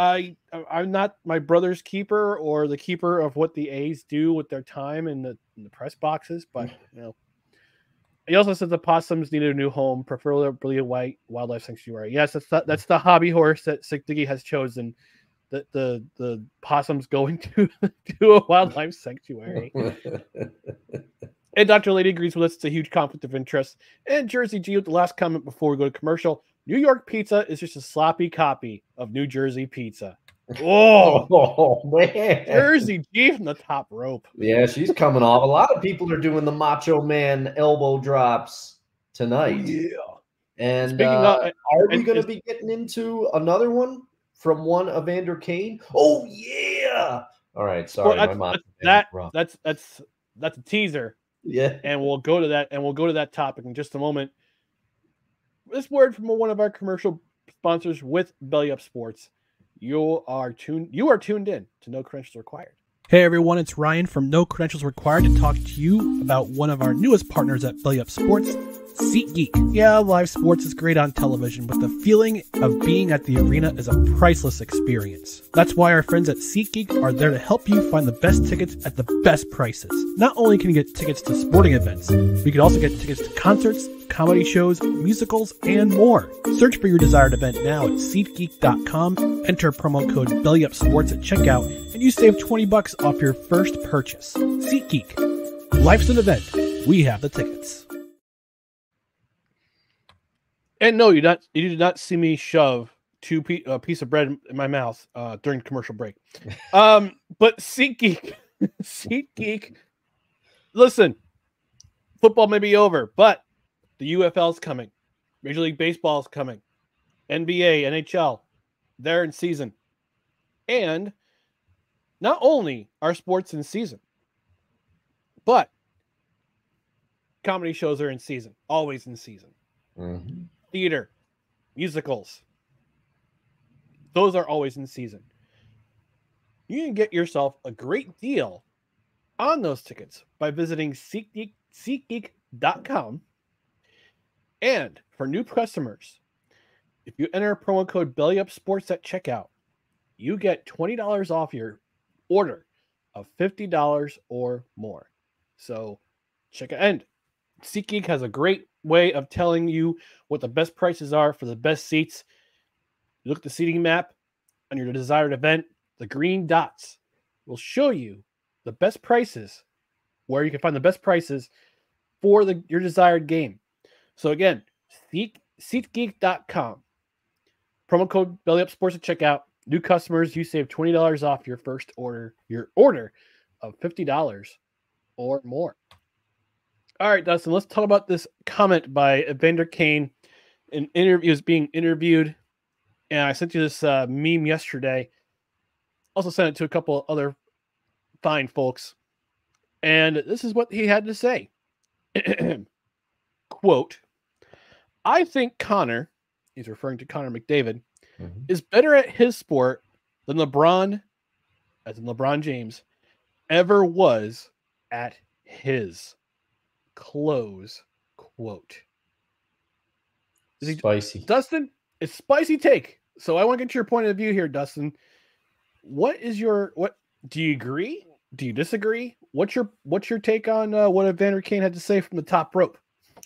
I'm not my brother's keeper or the keeper of what the A's do with their time in the press boxes, but he also says the possums needed a new home, preferably a white wildlife sanctuary. Yes, that's the hobby horse that Sick Diggy has chosen. The possums going to a wildlife sanctuary. And Dr. Lady agrees with us. It's a huge conflict of interest. And Jersey G with the last comment before we go to commercial. New York pizza is just a sloppy copy of New Jersey pizza. Oh man. Jersey G from the top rope. Yeah, she's coming off. A lot of people are doing the Macho Man elbow drops tonight. Yeah. And are we going to be getting into another one from one Evander Kane? Oh yeah. All right. Sorry. Well, that's a teaser. Yeah. And we'll go to that topic in just a moment. This word from one of our commercial sponsors with Belly Up Sports. You are tuned in to No Credentials Required. Hey everyone, it's Ryan from No Credentials Required to talk to you about one of our newest partners at Belly Up Sports, SeatGeek. Yeah, live sports is great on television, but the feeling of being at the arena is a priceless experience. That's why our friends at SeatGeek are there to help you find the best tickets at the best prices. Not only can you get tickets to sporting events, but you can also get tickets to concerts, comedy shows, musicals, and more. Search for your desired event now at SeatGeek.com, enter promo code BellyUpSports at checkout, and you save $20 off your first purchase. SeatGeek. Life's an event. We have the tickets. And no, you did not see me shove a piece of bread in my mouth during commercial break. But SeatGeek, listen, football may be over, but the UFL is coming. Major League Baseball is coming. NBA, NHL, they're in season. And not only are sports in season, but comedy shows are in season, always in season. Mm-hmm. Theater, musicals, those are always in season. You can get yourself a great deal on those tickets by visiting SeatGeek.com. And for new customers, if you enter promo code BellyUpSports at checkout, you get $20 off your order of $50 or more. So check it. And SeatGeek has a great way of telling you what the best prices are for the best seats. You look at the seating map on your desired event. The green dots will show you the best prices, where you can find the best prices for your desired game. So again, SeatGeek.com. Promo code BellyUpSports at checkout. New customers, you save $20 off your first order. Your order of $50 or more. All right, Dustin, let's talk about this comment by Evander Kane. He was being interviewed, and I sent you this meme yesterday. Also sent it to a couple of other fine folks. And this is what he had to say. Quote, I think Connor, he's referring to Connor McDavid, is better at his sport than LeBron, as in LeBron James, ever was at his. Close quote. Spicy. Dustin, it's spicy take. So I want to get your point of view here, Dustin. What do you agree? Do you disagree? What's your take on what Evander Kane had to say from the top rope?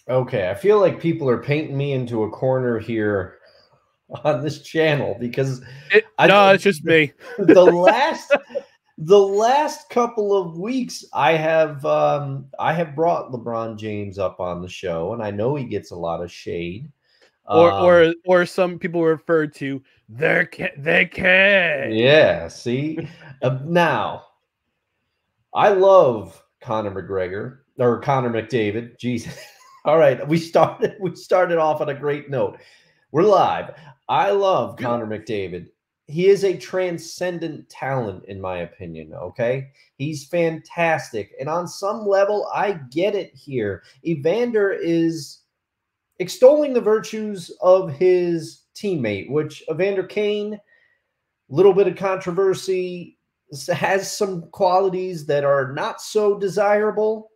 Okay, I feel like people are painting me into a corner here on this channel because it's just me. The last couple of weeks, I have brought LeBron James up on the show, and I know he gets a lot of shade. Or some people refer to they can. Yeah, see? Now, I love Connor McDavid. Jesus. All right, we started off on a great note. We're live. I love Connor McDavid. He is a transcendent talent, in my opinion, okay? He's fantastic. And on some level, I get it here. Evander is extolling the virtues of his teammate, which Evander Kane, little bit of controversy, has some qualities that are not so desirable,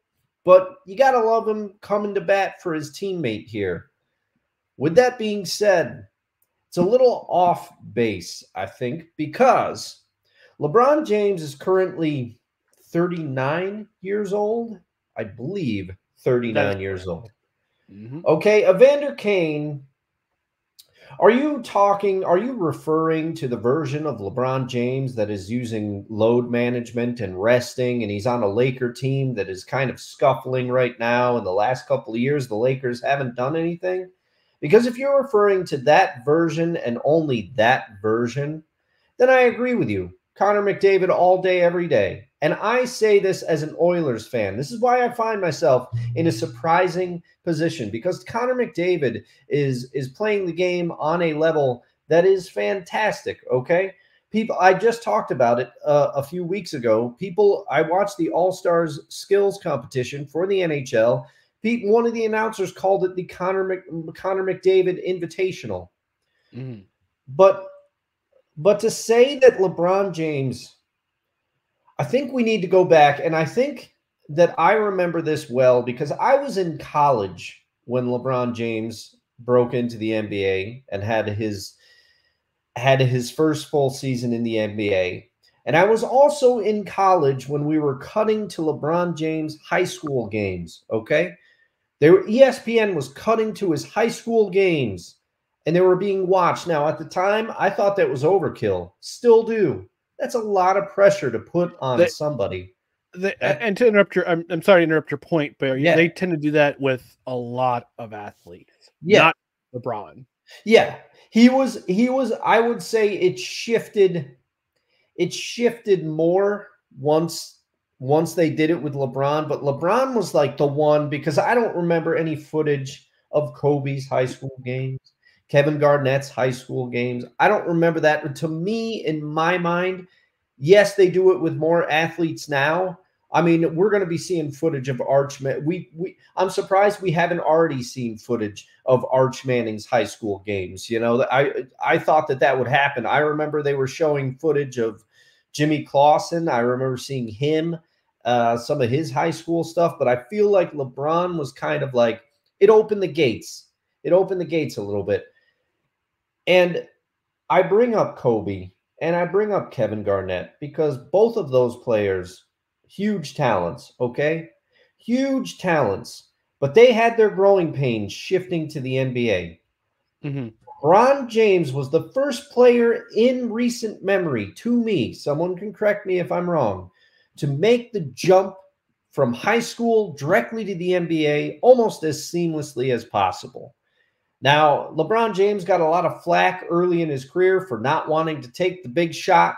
but you got to love him coming to bat for his teammate here. With that being said, it's a little off base, I think, because LeBron James is currently 39 years old. I believe 39 years old. Mm-hmm. Okay, Evander Kane, are you referring to the version of LeBron James that is using load management and resting, and he's on a Laker team that is kind of scuffling right now? In the last couple of years, the Lakers haven't done anything? Because if you're referring to that version and only that version, then I agree with you. Connor McDavid all day, every day. And I say this as an Oilers fan. This is why I find myself in a surprising position, because Connor McDavid is playing the game on a level that is fantastic, okay? People, I just talked about it a few weeks ago. I watched the All-Stars skills competition for the NHL. One of the announcers called it the Connor McDavid Invitational. Mm-hmm. But to say that LeBron James, I think we need to go back, and I think that I remember this well because I was in college when LeBron James broke into the NBA and had his first full season in the NBA. And I was also in college when we were cutting to LeBron James' high school games, okay? ESPN was cutting to his high school games, and they were being watched. Now, at the time, I thought that was overkill. Still do. That's a lot of pressure to put on somebody. And to interrupt I'm sorry to interrupt your point, but Yeah. They tend to do that with a lot of athletes. Yeah. Not LeBron. Yeah. He was, I would say it shifted more once they did it with LeBron, but LeBron was like the one, because I don't remember any footage of Kobe's high school games, Kevin Garnett's high school games. I don't remember that. To me, in my mind, yes, they do it with more athletes now. I mean, we're going to be seeing footage of Arch. I'm surprised we haven't already seen footage of Arch Manning's high school games. You know, I thought that would happen. I remember they were showing footage of Jimmy Clausen. I remember seeing him, some of his high school stuff. But I feel like LeBron was kind of like, it opened the gates. It opened the gates a little bit. And I bring up Kobe and I bring up Kevin Garnett because both of those players, huge talents, okay? Huge talents. But they had their growing pains shifting to the NBA. Mm-hmm. LeBron James was the first player in recent memory, to me, someone can correct me if I'm wrong, to make the jump from high school directly to the NBA almost as seamlessly as possible. Now, LeBron James got a lot of flack early in his career for not wanting to take the big shot,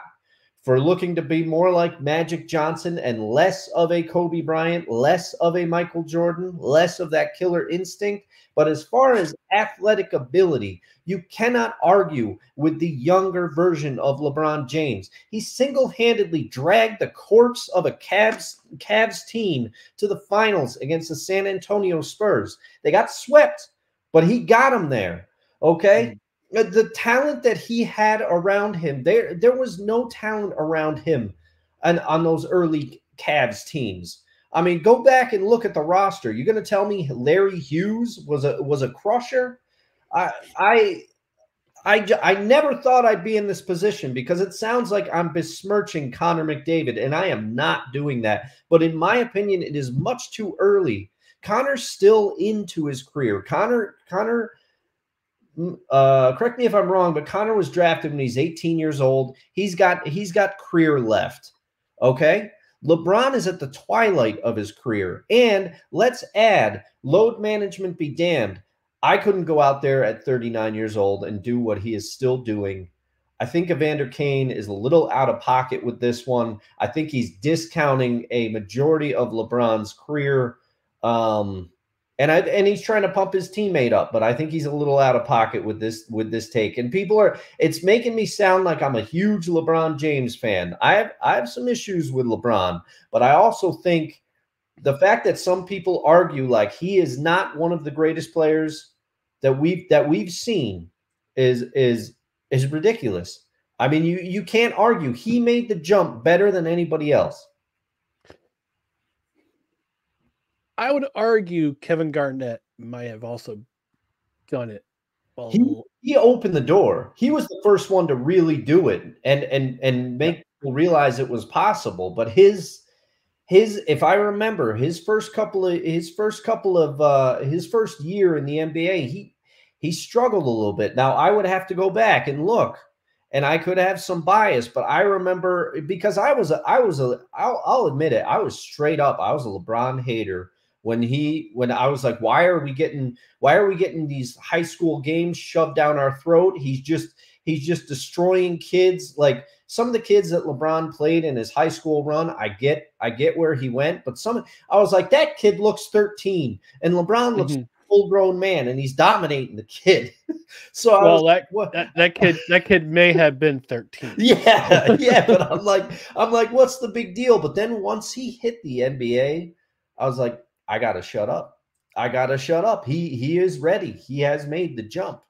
for looking to be more like Magic Johnson and less of a Kobe Bryant, less of a Michael Jordan, less of that killer instinct. But as far as athletic ability, you cannot argue with the younger version of LeBron James. He single-handedly dragged the corpse of a Cavs team to the finals against the San Antonio Spurs. They got swept, but he got them there, okay? The talent that he had around him, there was no talent around him on those early Cavs teams. I mean, go back and look at the roster. You're going to tell me Larry Hughes was a crusher? I I never thought I'd be in this position because it sounds like I'm besmirching Connor McDavid, and I am not doing that. But in my opinion, it is much too early. Connor's still into his career. Connor, correct me if I'm wrong, but Connor was drafted when he's 18 years old. He's got career left. Okay. LeBron is at the twilight of his career. And let's add, load management be damned. I couldn't go out there at 39 years old and do what he is still doing. I think Evander Kane is a little out of pocket with this one. I think he's discounting a majority of LeBron's career. And he's trying to pump his teammate up, but I think he's a little out of pocket with this take. And it's making me sound like I'm a huge LeBron James fan. I have some issues with LeBron, but I also think the fact that some people argue like he is not one of the greatest players that we've seen is ridiculous. I mean, you can't argue. He made the jump better than anybody else. I would argue Kevin Garnett might have also done it. Well, he opened the door. He was the first one to really do it and make people realize it was possible. But his if I remember his first year in the NBA, he struggled a little bit. Now I would have to go back and look, and I could have some bias, but I remember because I'll admit it, I was straight up. I was a LeBron hater when I was like, why are we getting these high school games shoved down our throat? He's just destroying kids. Like some of the kids that LeBron played in his high school run, I get where he went, but I was like, that kid looks 13 and LeBron looks full-grown man and he's dominating the kid. So that kid may have been 13. Yeah, but I'm like, what's the big deal? But then once he hit the NBA, I was like, I gotta shut up. He is ready. He has made the jump.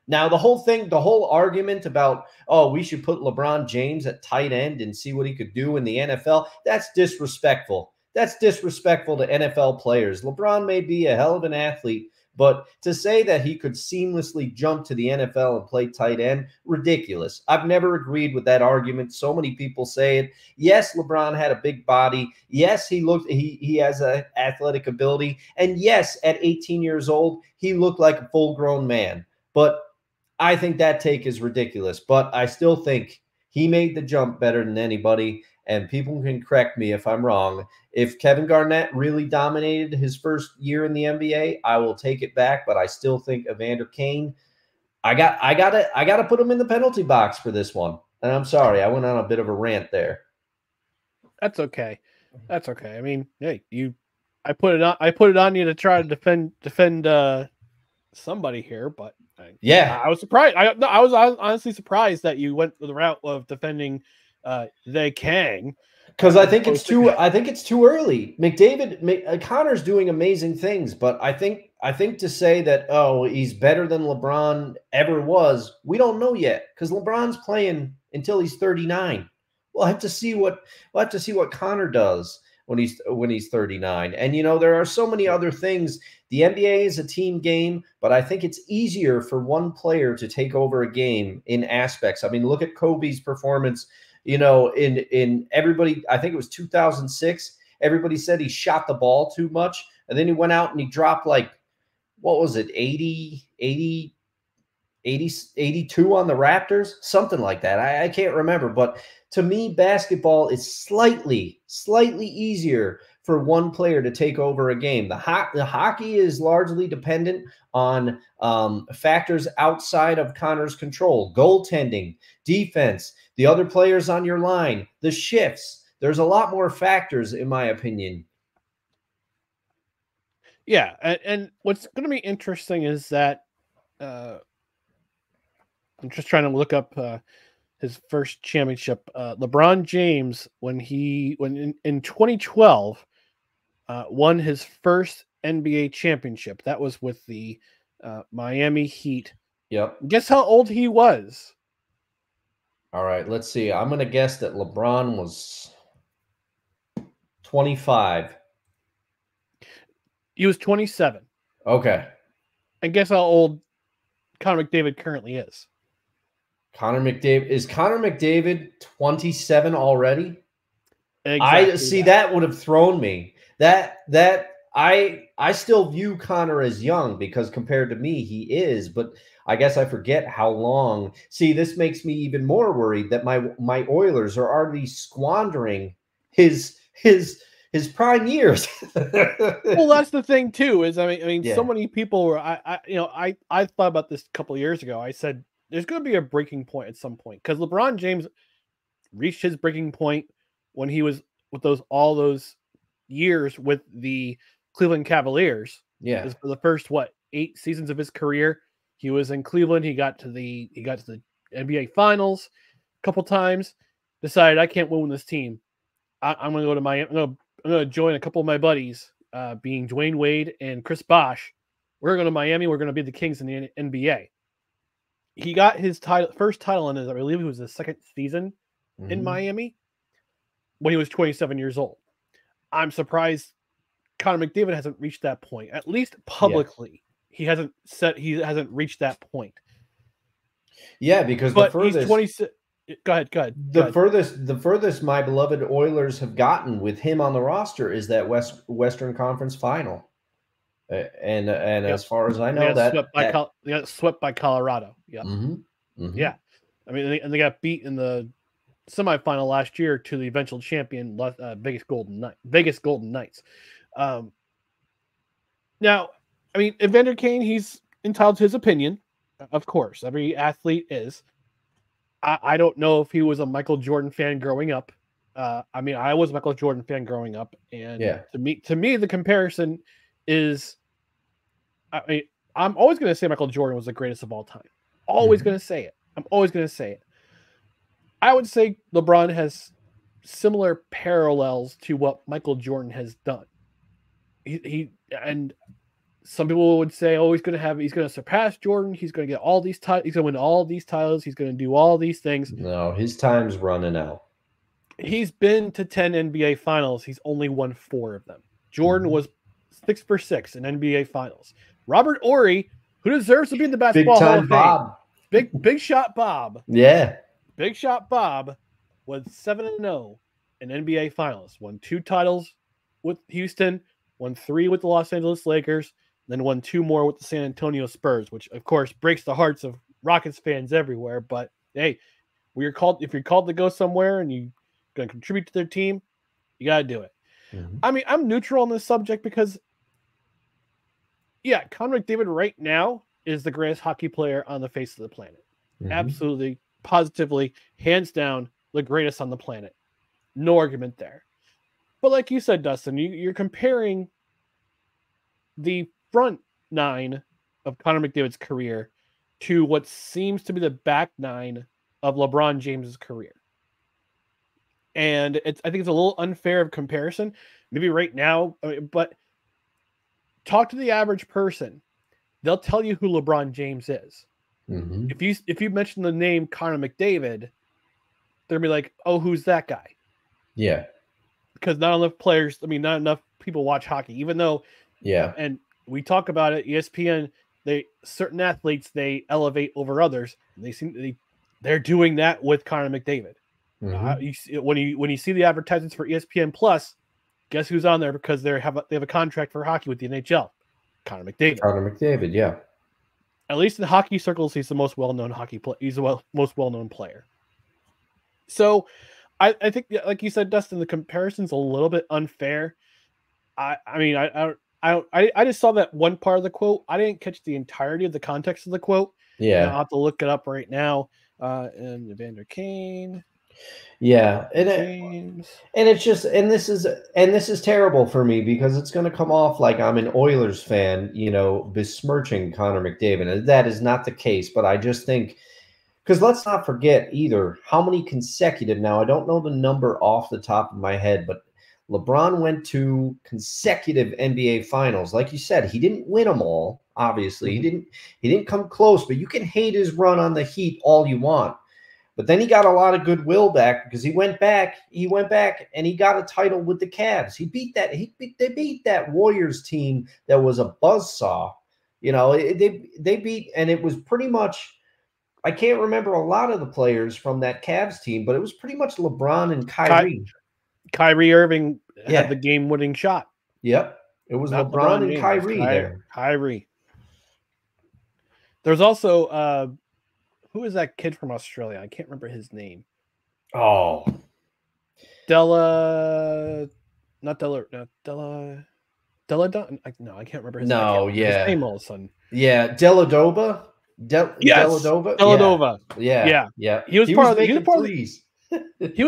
Now the whole argument about, oh, we should put LeBron James at tight end and see what he could do in the NFL, that's disrespectful. That's disrespectful to NFL players. LeBron may be a hell of an athlete, but to say that he could seamlessly jump to the NFL and play tight end, ridiculous. I've never agreed with that argument. So many people say it. Yes, LeBron had a big body. Yes, he has an athletic ability. And yes, at 18 years old, he looked like a full-grown man. But I think that take is ridiculous. But I still think he made the jump better than anybody. And people can correct me if I'm wrong. If Kevin Garnett really dominated his first year in the NBA, I will take it back. But I still think Evander Kane, I gotta put him in the penalty box for this one. And I'm sorry, I went on a bit of a rant there. That's okay. I mean, hey, I put it on you to try to defend somebody here, but I was surprised. I was honestly surprised that you went the route of defending the Kang, because I think it's too early. Connor's doing amazing things, but I think to say that, oh, he's better than LeBron ever was, we don't know yet because LeBron's playing until he's 39. We'll have to see what Connor does when he's 39. And there are so many other things. The NBA is a team game, but I think it's easier for one player to take over a game in aspects. I mean, look at Kobe's performance. In everybody, I think it was 2006, everybody said he shot the ball too much. And then he went out and he dropped like, what was it? 82 on the Raptors, something like that. I can't remember. But to me, basketball is slightly easier for one player to take over a game. The hockey is largely dependent on factors outside of Connor's control: goaltending, defense, the other players on your line, the shifts. There's a lot more factors, in my opinion. Yeah, and what's going to be interesting is that I'm just trying to look up his first championship. LeBron James, when in 2012, won his first NBA championship. That was with the Miami Heat. Yep. Guess how old he was? All right, let's see. I'm going to guess that LeBron was 25. He was 27. Okay. And guess how old Connor McDavid currently is? Connor McDavid. Is Connor McDavid 27 already? Exactly I see that would have thrown me. I still view Connor as young because compared to me, he is, but I guess I forget how long. See, this makes me even more worried that my Oilers are already squandering his prime years. Well, that's the thing too. Is I mean, Yeah. so many people were. I thought about this a couple of years ago. I said there's going to be a breaking point at some point because LeBron James reached his breaking point when he was with all those years with the Cleveland Cavaliers. Yeah. For the first 8 seasons of his career, he was in Cleveland. He got to the NBA Finals a couple times. Decided I can't win with this team. I'm going to go to Miami. I'm going to join a couple of my buddies, being Dwayne Wade and Chris Bosh. We're going to Miami. We're going to be the Kings in the NBA. He got his first title in his, I believe it was the second season in Miami when he was 27 years old. I'm surprised Connor McDavid hasn't reached that point. At least publicly, he hasn't reached that point. Yeah, because but the furthest he's 26. Go ahead. The furthest my beloved Oilers have gotten with him on the roster is that Western Conference Final. And as far as I know, they got swept by Colorado. Yeah. Yeah. I mean, they got beat in the semifinal last year to the eventual champion, Vegas Golden Knights. Now, I mean, Evander Kane, he's entitled to his opinion, of course. Every athlete is. I don't know if he was a Michael Jordan fan growing up. I mean, I was a Michael Jordan fan growing up, and to me, the comparison is. I mean, I'm always going to say Michael Jordan was the greatest of all time. Always going to say it. I'm always going to say it. I would say LeBron has similar parallels to what Michael Jordan has done. He and some people would say, oh, he's going to surpass Jordan. He's going to get all these titles. He's going to win all these titles. He's going to do all these things. No, his time's running out. He's been to 10 NBA finals. He's only won 4 of them. Jordan was 6 for 6 in NBA finals. Robert Horry, who deserves to be in the Basketball Hall of Fame. Big shot Bob. Yeah. Big shot Bob was 7-0 in NBA finals. Won 2 titles with Houston, won 3 with the Los Angeles Lakers, then won 2 more with the San Antonio Spurs, which of course breaks the hearts of Rockets fans everywhere. But hey, if you're called to go somewhere and you're going to contribute to their team, you got to do it. I mean, I'm neutral on this subject because, yeah, Connor McDavid right now is the greatest hockey player on the face of the planet. Absolutely, positively, hands down, the greatest on the planet. No argument there. But like you said, Dustin, you're comparing the front 9 of Connor McDavid's career to what seems to be the back 9 of LeBron James's career. And I think it's a little unfair of comparison. Maybe right now, but talk to the average person. They'll tell you who LeBron James is. If you mention the name Connor McDavid, they'll be like, oh, who's that guy? Yeah. Because not enough people watch hockey, even though, and we talk about it, ESPN, certain athletes, they elevate over others. They're doing that with Connor McDavid. When you see the advertisements for ESPN Plus, guess who's on there because they have a contract for hockey with the NHL? Connor McDavid. Yeah. At least in hockey circles, he's the most well-known hockey player. He's the most well-known player. So, I think, like you said, Dustin, the comparison's a little bit unfair. I just saw that one part of the quote. I didn't catch the entirety of the context of the quote. Yeah, I'll have to look it up right now. And Evander Kane. Yeah, and this is terrible for me because it's going to come off like I'm an Oilers fan, besmirching Connor McDavid. And that is not the case, but I just think because let's not forget either how many consecutive. Now I don't know the number off the top of my head, but LeBron went to consecutive NBA finals. Like you said, he didn't win them all. Obviously, he didn't come close. But you can hate his run on the Heat all you want. But then he got a lot of goodwill back because he went back and he got a title with the Cavs. They beat that Warriors team that was a buzzsaw. They beat, and it was pretty much I can't remember a lot of the players from that Cavs team, but it was pretty much LeBron and Kyrie. Kyrie Irving Yeah. had the game-winning shot. Yep. It was Not LeBron and James, Kyrie there. Kyrie. There's also who is that kid from Australia? I can't remember his name. Oh. Della. No, I can't remember his name. No, yeah. His name all of a sudden. Yeah, Dellavedova. Yes, Dellavedova. Yeah. Yeah. He was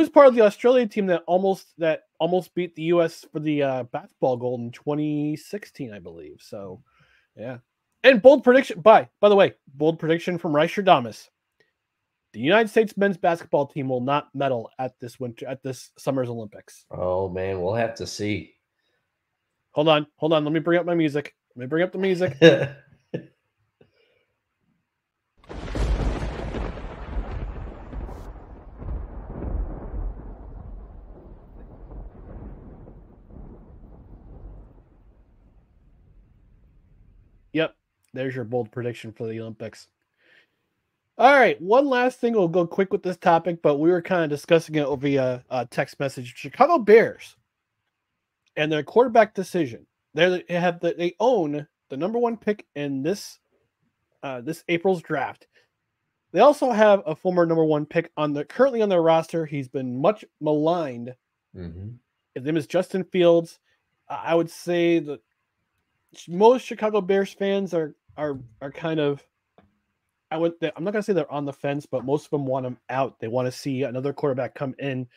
part of the Australia team that almost beat the U.S. for the basketball gold in 2016, I believe. So, yeah. And bold prediction. By the way, bold prediction from Reicherdamus. The United States men's basketball team will not medal at this summer's Olympics. Oh man, we'll have to see. Hold on. Let me bring up my music. Let me bring up the music. Yep, there's your bold prediction for the Olympics. All right, one last thing. We'll go quick with this topic, but we were kind of discussing it via text message. Chicago Bears and their quarterback decision. They own the number 1 pick in this April's draft. They also have a former number 1 pick currently on their roster. He's been much maligned. Mm-hmm. His name is Justin Fields. I would say that most Chicago Bears fans are kind of. I'm not going to say they're on the fence, but most of them want him out. They want to see another quarterback come in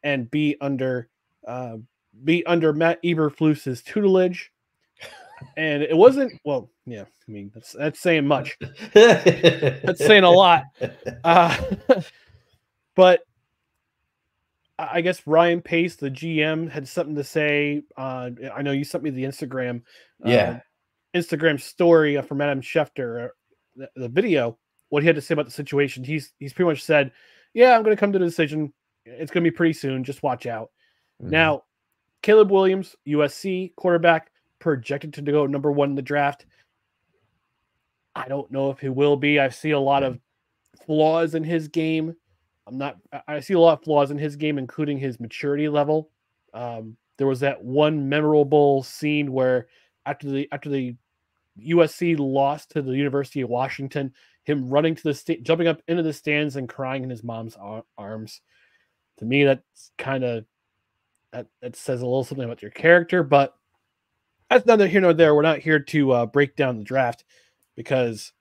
and be under Matt Eberflus's tutelage. And it wasn't, well, yeah, I mean, that's saying much. That's saying a lot. But I guess Ryan Pace, the GM, had something to say. I know you sent me the Instagram story from Adam Schefter, the video, what he had to say about the situation. He's pretty much said, yeah, I'm going to come to the decision. It's going to be pretty soon. Just watch out. Mm-hmm. Now, Caleb Williams, USC quarterback, projected to go number 1 in the draft. I don't know if he will be. I see a lot of flaws in his game. I see a lot of flaws in his game, including his maturity level. There was that one memorable scene where after the USC lost to the University of Washington, him running to the jumping up into the stands and crying in his mom's arms. To me, that's kind of that says a little something about your character, but that's neither here nor there. We're not here to break down the draft because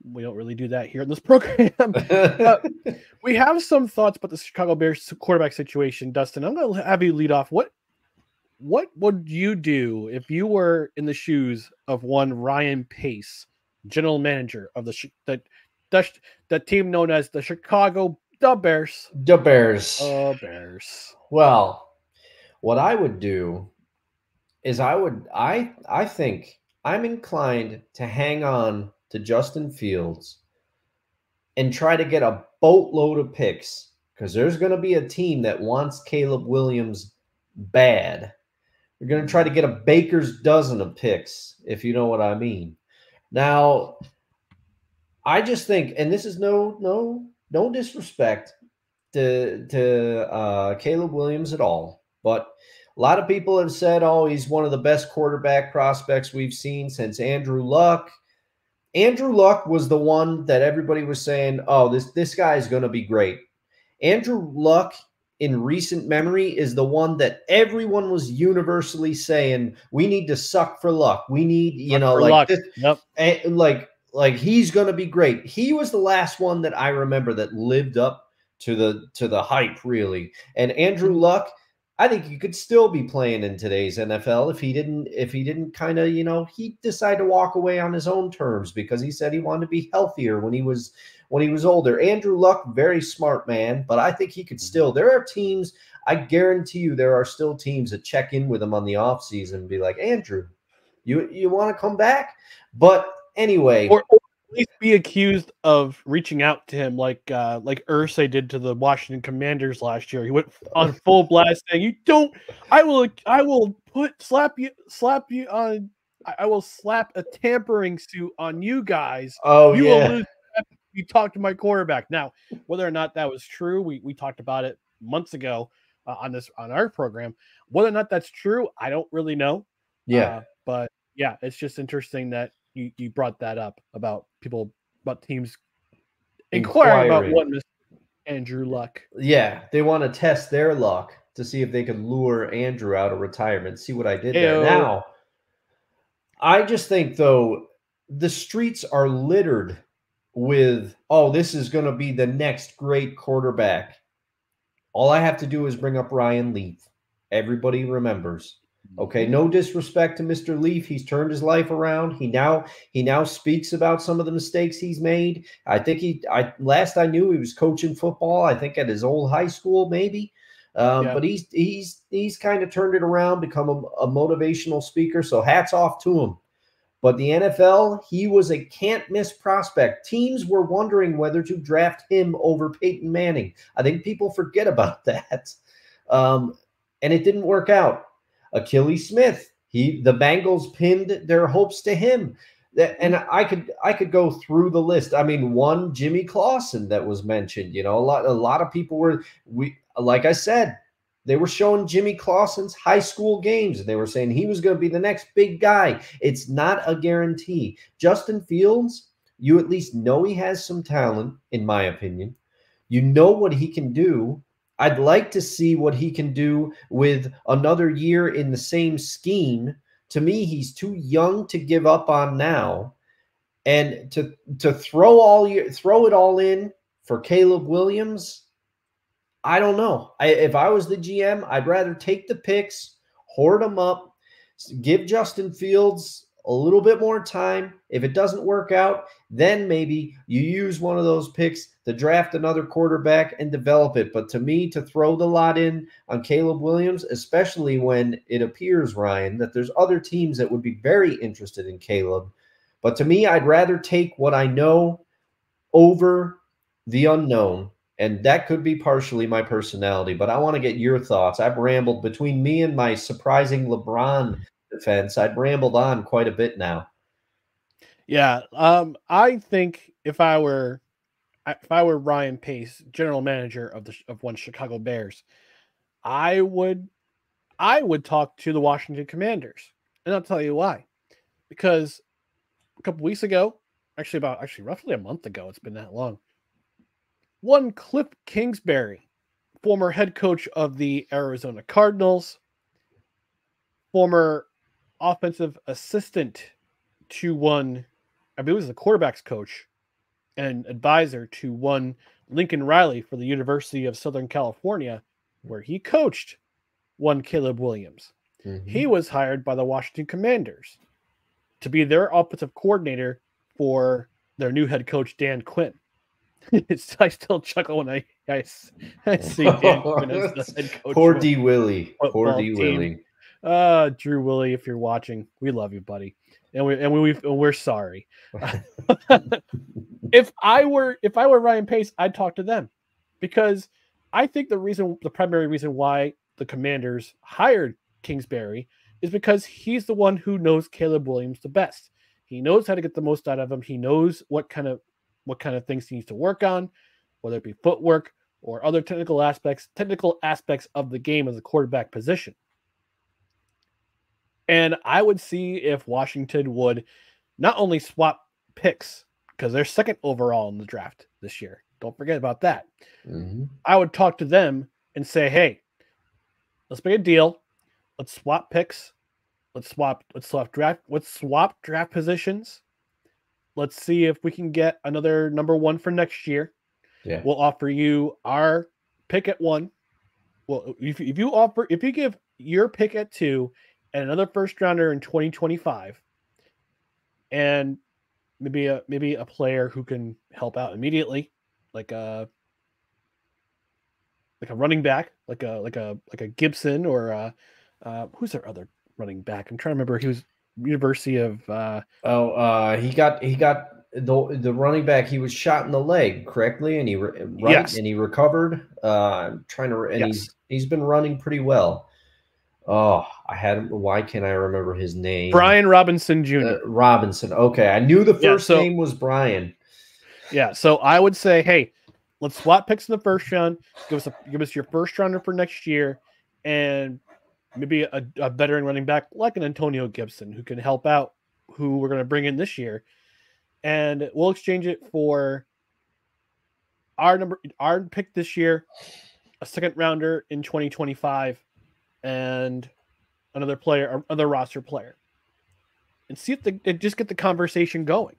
we don't really do that here in this program. We have some thoughts about the Chicago Bears quarterback situation. Dustin, I'm going to have you lead off. What would you do if you were in the shoes of one Ryan Pace, general manager of the team known as the Chicago Bears? The Bears. Bears. Well, what I would do is I think I'm inclined to hang on to Justin Fields and try to get a boatload of picks because there's going to be a team that wants Caleb Williams bad. You're going to try to get a baker's dozen of picks, if you know what I mean. Now, I just think, and this is no disrespect to Caleb Williams at all, but a lot of people have said, oh, he's one of the best quarterback prospects we've seen since Andrew Luck. Andrew Luck was the one that everybody was saying, oh, this guy is going to be great. Andrew Luck, in recent memory, is the one that everyone was universally saying, we need to suck for Luck. We need, luck. This, yep. And like he's going to be great. He was the last one that I remember that lived up to the hype, really. And Andrew Luck, I think he could still be playing in today's NFL if he didn't kind of, he decided to walk away on his own terms because he said he wanted to be healthier when he was older. Andrew Luck, very smart man, but I think he could still. There are teams, I guarantee you, there are still teams that check in with him on the offseason and be like, Andrew, you want to come back? But anyway, or at least be accused of reaching out to him like Irsay did to the Washington Commanders last year. He went on full blast saying, I will slap a tampering suit on you guys. Oh, you yeah. will lose you talk to my quarterback. Now, whether or not that was true, we talked about it months ago on our program. Whether or not that's true, I don't really know. Yeah. But yeah, it's just interesting that you brought that up about teams inquiring about what Mr. Andrew Luck. Yeah, they want to test their luck to see if they can lure Andrew out of retirement. See what I did there. Now, I just think, though, the streets are littered with, oh, this is going to be the next great quarterback. All I have to do is bring up Ryan Leaf. Everybody remembers. Okay, no disrespect to Mr. Leaf. He's turned his life around. He now speaks about some of the mistakes he's made. I think last I knew he was coaching football, I think at his old high school, maybe. But he's kind of turned it around, become a motivational speaker. So hats off to him. But the NFL, he was a can't-miss prospect. Teams were wondering whether to draft him over Peyton Manning. I think people forget about that. And it didn't work out. Achilles Smith, the Bengals pinned their hopes to him. And I could go through the list. I mean, one, Jimmy Clausen that was mentioned. You know, a lot of people like I said, they were showing Jimmy Clausen's high school games, and they were saying he was going to be the next big guy. It's not a guarantee. Justin Fields, you at least know he has some talent, in my opinion. You know what he can do. I'd like to see what he can do with another year in the same scheme. To me, he's too young to give up on now. And to throw it all in for Caleb Williams, I don't know. If I was the GM, I'd rather take the picks, hoard them up, give Justin Fields a little bit more time. If it doesn't work out, then maybe you use one of those picks to draft another quarterback and develop it. But to me, to throw the lot in on Caleb Williams, especially when it appears, Ryan, that there's other teams that would be very interested in Caleb. But to me, I'd rather take what I know over the unknown. And that could be partially my personality, but I want to get your thoughts. I've rambled between me and my surprising LeBron defense. I've rambled on quite a bit now. Yeah. I think if I were Ryan Pace, general manager of one Chicago Bears, I would talk to the Washington Commanders. And I'll tell you why. Because a couple weeks ago, roughly a month ago, it's been that long, one Cliff Kingsbury, former head coach of the Arizona Cardinals, former offensive assistant to one, I believe it was the quarterback's coach and advisor to one Lincoln Riley for the University of Southern California, where he coached one Caleb Williams. Mm-hmm. He was hired by the Washington Commanders to be their offensive coordinator for their new head coach, Dan Quinn. I still chuckle when I see Dan Quinn as the head coach. Poor D. Willie. Poor D. Willie. Drew Willie, if you're watching, we love you, buddy, and we're sorry. If I were Ryan Pace, I'd talk to them, because I think the primary reason why the Commanders hired Kingsbury is because he's the one who knows Caleb Williams the best. He knows how to get the most out of him. He knows what kind of things he needs to work on, whether it be footwork or other technical aspects of the game as a quarterback position. And I would see if Washington would not only swap picks, because they're second overall in the draft this year. Don't forget about that. Mm-hmm. I would talk to them and say, hey, let's make a deal. Let's swap picks. Let's swap draft positions. Let's see if we can get another number one for next year. Yeah. We'll offer you our pick at 1. Well, if you give your pick at 2 and another first rounder in 2025, and maybe a player who can help out immediately, like a running back, like a Gibson, or who's their other running back? I'm trying to remember. He was University of he got the running back. He was shot in the leg, correctly, and he recovered. He's been running pretty well. Oh, why can't I remember his name? Brian Robinson Jr. Robinson. Okay, I knew the first name was Brian. Yeah, so I would say, hey, let's swap picks in the first round. Give us your first rounder for next year, and maybe a veteran running back like an Antonio Gibson who can help out who we're going to bring in this year, and we'll exchange it for our pick this year, a second rounder in 2025, and another roster player, and see if they just get the conversation going.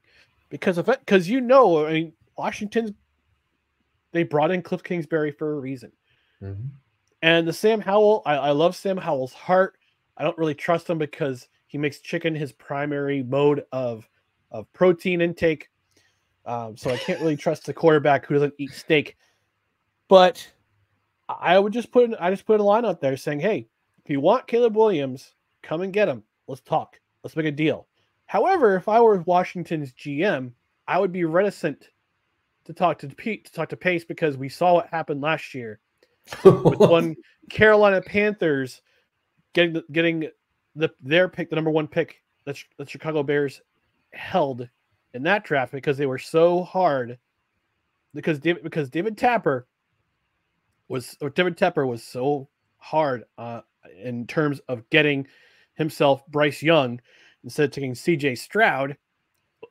Because I mean, Washington's, they brought in Cliff Kingsbury for a reason. Mm-hmm. And the Sam Howell, I love Sam Howell's heart. I don't really trust him because he makes chicken his primary mode of protein intake. So I can't really trust the quarterback who doesn't eat steak. But I just put a line out there saying, hey, if you want Caleb Williams, come and get him. Let's talk. Let's make a deal. However, if I were Washington's GM, I would be reticent to talk to Pace because we saw what happened last year with one Carolina Panthers getting their pick, the number one pick that the Chicago Bears held in that draft because they were so hard. Because David Tepper was so hard in terms of getting himself Bryce Young instead of taking C.J. Stroud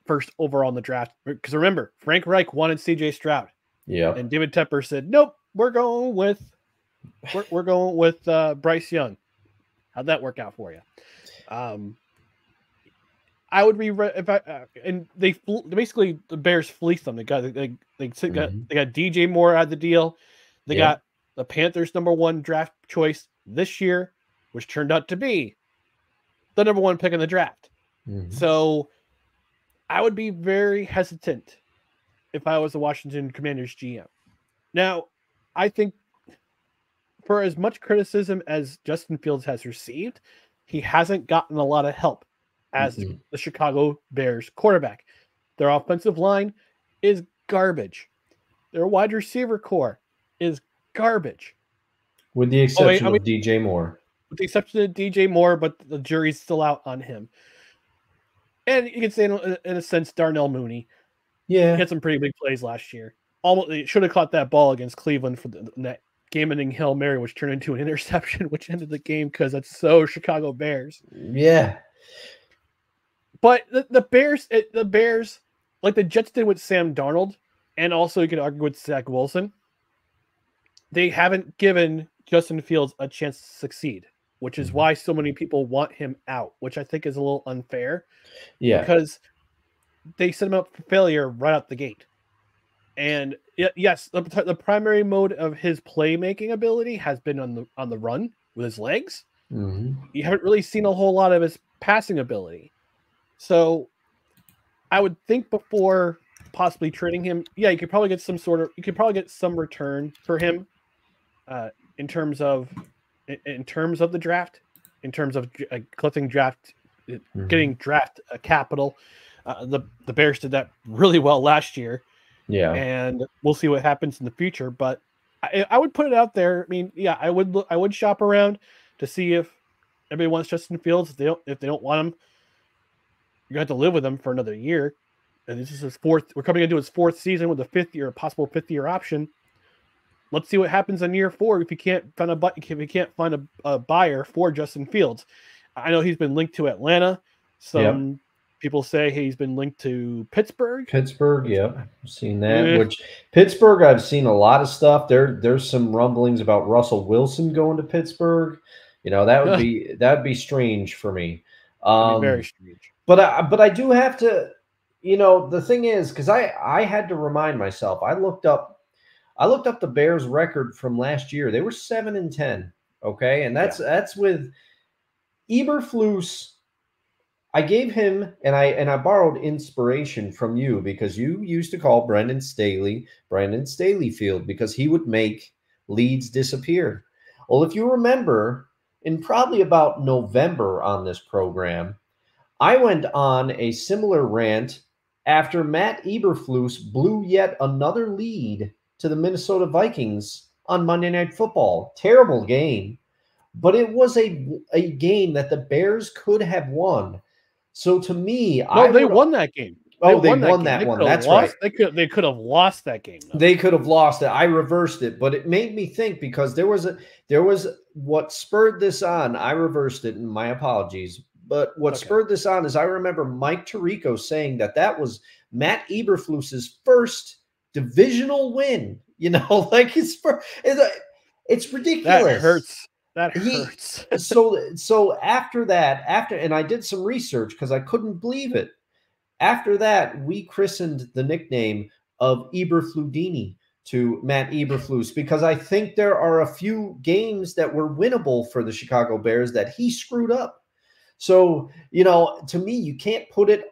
first overall in the draft. Because remember, Frank Reich wanted C.J. Stroud. Yeah. And David Tepper said, nope, we're going with Bryce Young. How'd that work out for you? I would be and they basically, the Bears fleeced them. They got DJ Moore out of the deal. They got the Panthers' number one draft choice this year, which turned out to be the number one pick in the draft. Mm-hmm. So I would be very hesitant if I was the Washington Commanders GM. Now, I think for as much criticism as Justin Fields has received, he hasn't gotten a lot of help as the Chicago Bears quarterback. Their offensive line is garbage. Their wide receiver core is garbage. With the exception of DJ Moore. With the exception of DJ Moore, but the jury's still out on him. And you can say, in a sense, Darnell Mooney. Yeah. He had some pretty big plays last year. Almost, he should have caught that ball against Cleveland for that game-ending Hail Mary, which turned into an interception, which ended the game because that's so Chicago Bears. Yeah. But the Bears, like the Jets did with Sam Darnold, and also you could argue with Zach Wilson, they haven't given Justin Fields a chance to succeed, which is why so many people want him out, which I think is a little unfair. Yeah. Because they set him up for failure right out the gate. And yes, the primary mode of his playmaking ability has been on the run with his legs. Mm-hmm. You haven't really seen a whole lot of his passing ability. So I would think before possibly trading him, you could probably get some return for him in terms of the draft, in terms of collecting draft, getting draft capital. The Bears did that really well last year. Yeah. And we'll see what happens in the future. But I would put it out there. I mean, I would shop around to see if everybody wants Justin Fields. If they don't want him, you're going to have to live with him for another year. And this is his fourth. We're coming into his fourth season with a possible fifth year option. Let's see what happens in year 4 if you can't find a buyer for Justin Fields. I know he's been linked to Atlanta. Some people say he's been linked to Pittsburgh. I've seen that. Which Pittsburgh, I've seen a lot of stuff. There's some rumblings about Russell Wilson going to Pittsburgh. That'd be strange for me. Very strange. But I do have to. The thing is, because I had to remind myself. I looked up the Bears' record from last year. They were 7-10. Okay, and that's with Eberflus. I gave him, and I borrowed inspiration from you because you used to call Brandon Staley Field because he would make leads disappear. Well, if you remember, in probably about November on this program, I went on a similar rant after Matt Eberflus blew yet another lead to the Minnesota Vikings on Monday Night Football. Terrible game, but it was a game that the Bears could have won. So to me, they won that game. Oh, they won that one. That's right. They could have lost that game. Though. They could have lost it. I reversed it, but it made me think because there was what spurred this on. I reversed it, and my apologies. But what spurred this on is I remember Mike Tirico saying that was Matt Eberflus's first divisional win. You know, like it's ridiculous. That hurts. So after that, and I did some research because I couldn't believe it. After that, we christened the nickname of Eberfludini to Matt Eberflus because I think there are a few games that were winnable for the Chicago Bears that he screwed up. So, you know, to me, you can't put it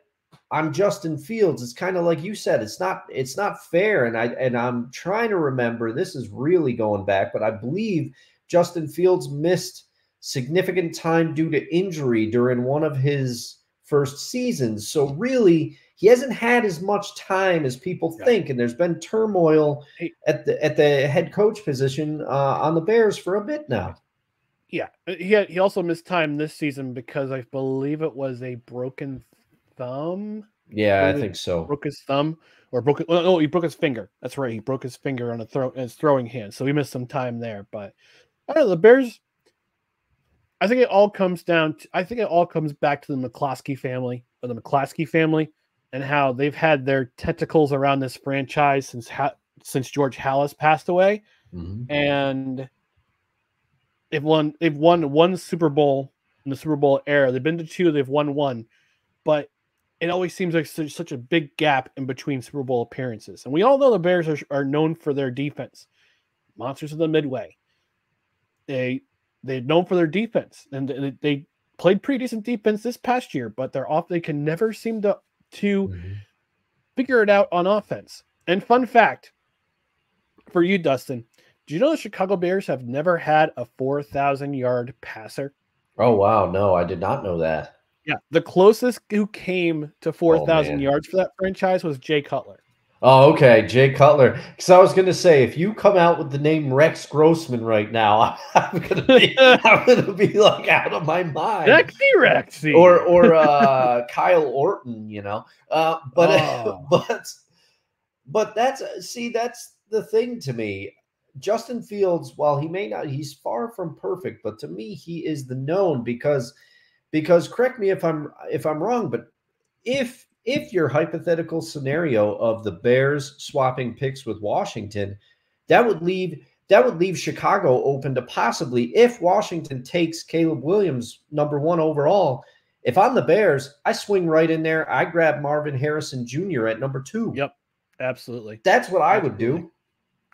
on Justin Fields. It's kind of like you said, it's not fair. And I'm trying to remember, this is really going back, but I believe Justin Fields missed significant time due to injury during one of his first seasons. So really, he hasn't had as much time as people think, and there's been turmoil at the head coach position on the Bears for a bit now. Yeah, he also missed time this season because I believe it was a broken thumb. Yeah, I think so. Broke his thumb or broke it. No, he broke his finger. That's right. He broke his finger on his throwing hand, so he missed some time there. But I don't know, the Bears. I think it all comes back to the McCloskey family, and how they've had their tentacles around this franchise since George Halas passed away, and they've won one Super Bowl in the Super Bowl era. They've been to two. They've won one, but it always seems like such a big gap in between Super Bowl appearances. And we all know the Bears are known for their defense, monsters of the Midway. They're known for their defense, and they played pretty decent defense this past year, but they can never seem to figure it out on offense. And fun fact for you, Dustin, do you know the Chicago Bears have never had a 4,000-yard passer? Oh, wow. No, I did not know that. Yeah, the closest who came to 4,000 yards for that franchise was Jay Cutler. Oh, okay, Jay Cutler. Because I was going to say, if you come out with the name Rex Grossman right now, I'm going to be like out of my mind. Rexy. Or Kyle Orton, you know. But that's the thing to me. Justin Fields, while he may not, he's far from perfect, but to me, he is the known because correct me if I'm wrong, but if your hypothetical scenario of the Bears swapping picks with Washington, that would leave Chicago open to possibly, if Washington takes Caleb Williams #1 overall, if I'm the Bears, I swing right in there. I grab Marvin Harrison Jr. at #2. Yep, absolutely. That's what I would do.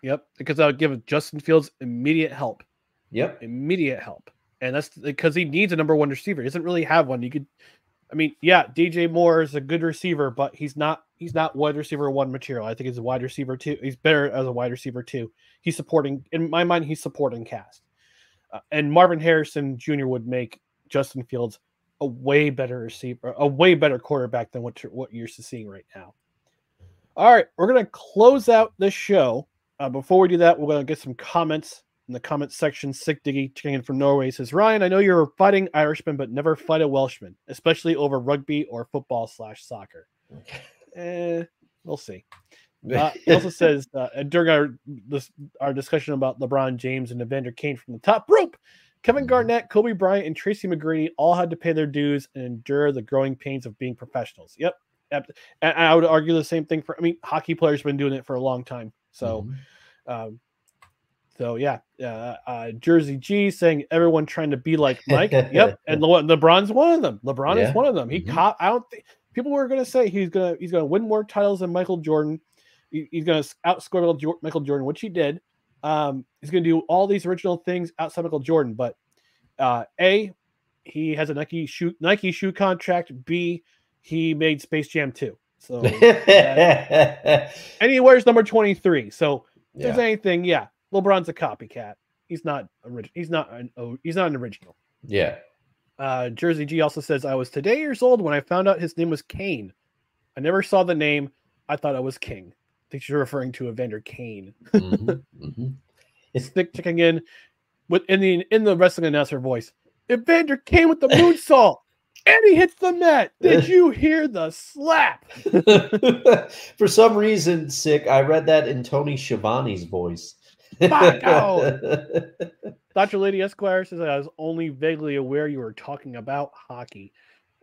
Yep, because I would give Justin Fields immediate help. Yep, immediate help, and that's because he needs a #1 receiver. He doesn't really have one. DJ Moore is a good receiver, but he's not wide receiver 1 material. I think he's a wide receiver 2. He's better as a wide receiver 2. He's supporting, in my mind, he's supporting cast. And Marvin Harrison Jr. would make Justin Fields a way better receiver, a way better quarterback than what you're used to seeing right now. All right, we're going to close out this show. Before we do that, we're going to get some comments in the comment section. Sick Diggy checking in from Norway says, Ryan, I know you're a fighting Irishman, but never fight a Welshman, especially over rugby or football/soccer. We'll see. He also says, during our discussion about LeBron James and Evander Kane from the top rope, Kevin Garnett, Kobe Bryant, and Tracy McGrady all had to pay their dues and endure the growing pains of being professionals. Yep. And I would argue the same thing hockey players have been doing it for a long time. So, Jersey G saying everyone trying to be like Mike. Yep. And LeBron's one of them. LeBron is one of them. I don't think people were going to say he's going to win more titles than Michael Jordan. He's going to outscore Michael Jordan, which he did. He's going to do all these original things outside Michael Jordan. But he has a Nike shoe contract. B, he made Space Jam 2. So and he wears number 23. So if there's anything, LeBron's a copycat. He's not an original. Yeah. Jersey G also says, I was today years old when I found out his name was Kane. I never saw the name. I thought I was king. I think you're referring to Evander Kane. Stick checking in in the wrestling announcer voice. Evander Kane with the moonsault. And he hits the net. Did you hear the slap? For some reason, sick, I read that in Tony Schiavone's voice. Fuck out. Dr. Lady Esquire says, I was only vaguely aware you were talking about hockey.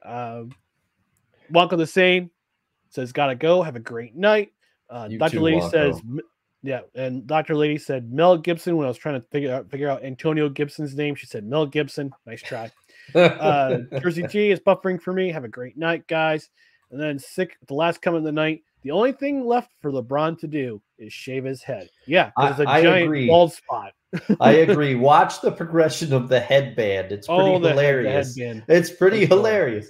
Welcome the same says, gotta go. Have a great night. Dr. Lady says, yeah, and Dr. Lady said Mel Gibson. When I was trying to figure out Antonio Gibson's name, she said Mel Gibson. Nice try. Jersey G is buffering for me. Have a great night, guys. And then sick, the last comment of the night. The only thing left for LeBron to do is shave his head. Yeah, it's a giant bald spot. I agree. Watch the progression of the headband. It's pretty hilarious. It's pretty hilarious.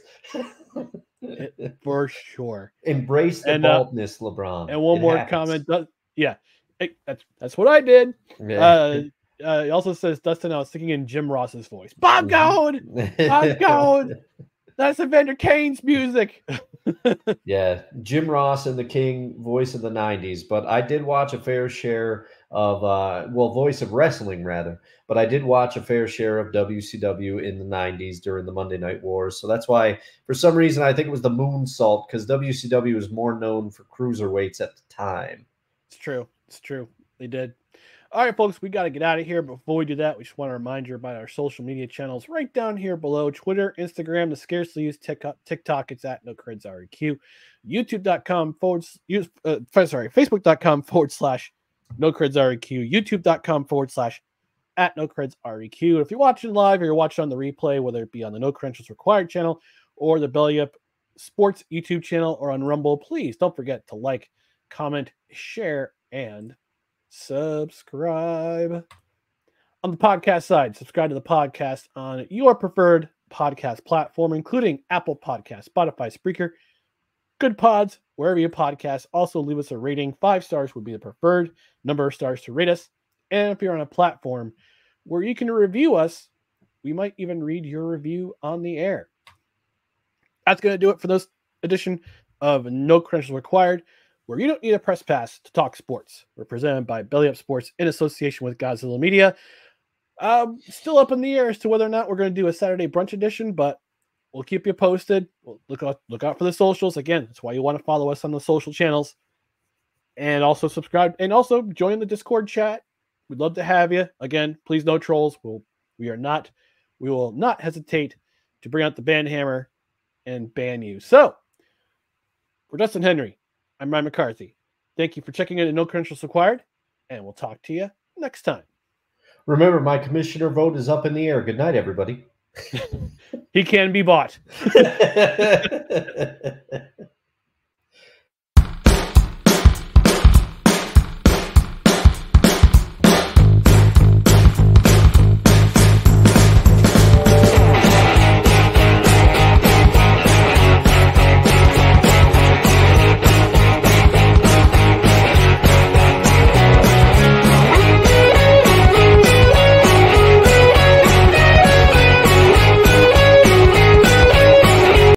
For sure. Embrace the baldness, LeBron. And one more comment. Yeah, that's what I did. Yeah. He also says, Dustin, I was thinking in Jim Ross's voice. Bob Goad! Bob Goad! That's Evander Kane's music. Yeah, Jim Ross and the King, voice of the 90s. But I did watch a fair share of, voice of wrestling, rather. But I did watch a fair share of WCW in the 90s during the Monday Night Wars. So that's why, for some reason, I think it was the Moonsault, because WCW was more known for cruiserweights at the time. It's true. It's true. They did. All right, folks, we got to get out of here. Before we do that, we just want to remind you about our social media channels right down here below. Twitter, Instagram, the scarcely used TikTok, it's at NoCredsREQ. YouTube.com Facebook.com/NoCredsREQ. YouTube.com/ at NoCredsREQ. If you're watching live or you're watching on the replay, whether it be on the No Credentials Required channel or the Belly Up Sports YouTube channel or on Rumble, please don't forget to like, comment, share, and subscribe. On the podcast side, subscribe to the podcast on your preferred podcast platform, including Apple Podcasts, Spotify, Spreaker, Good Pods, wherever you podcast. Also, leave us a rating. 5 stars would be the preferred number of stars to rate us. And if you're on a platform where you can review us, we might even read your review on the air. That's going to do it for this edition of No Credentials Required, where you don't need a press pass to talk sports. We're presented by Belly Up Sports in association with Godzilla Media. Still up in the air as to whether or not we're going to do a Saturday brunch edition, but we'll keep you posted. We'll look out for the socials. Again, that's why you want to follow us on the social channels. And also subscribe. And also join the Discord chat. We'd love to have you. Again, please no trolls. We will not hesitate to bring out the band hammer and ban you. So, for Dustin Henry, I'm Ryan McCarthy. Thank you for checking in at No Credentials Required, and we'll talk to you next time. Remember, my commissioner vote is up in the air. Good night, everybody. He can be bought.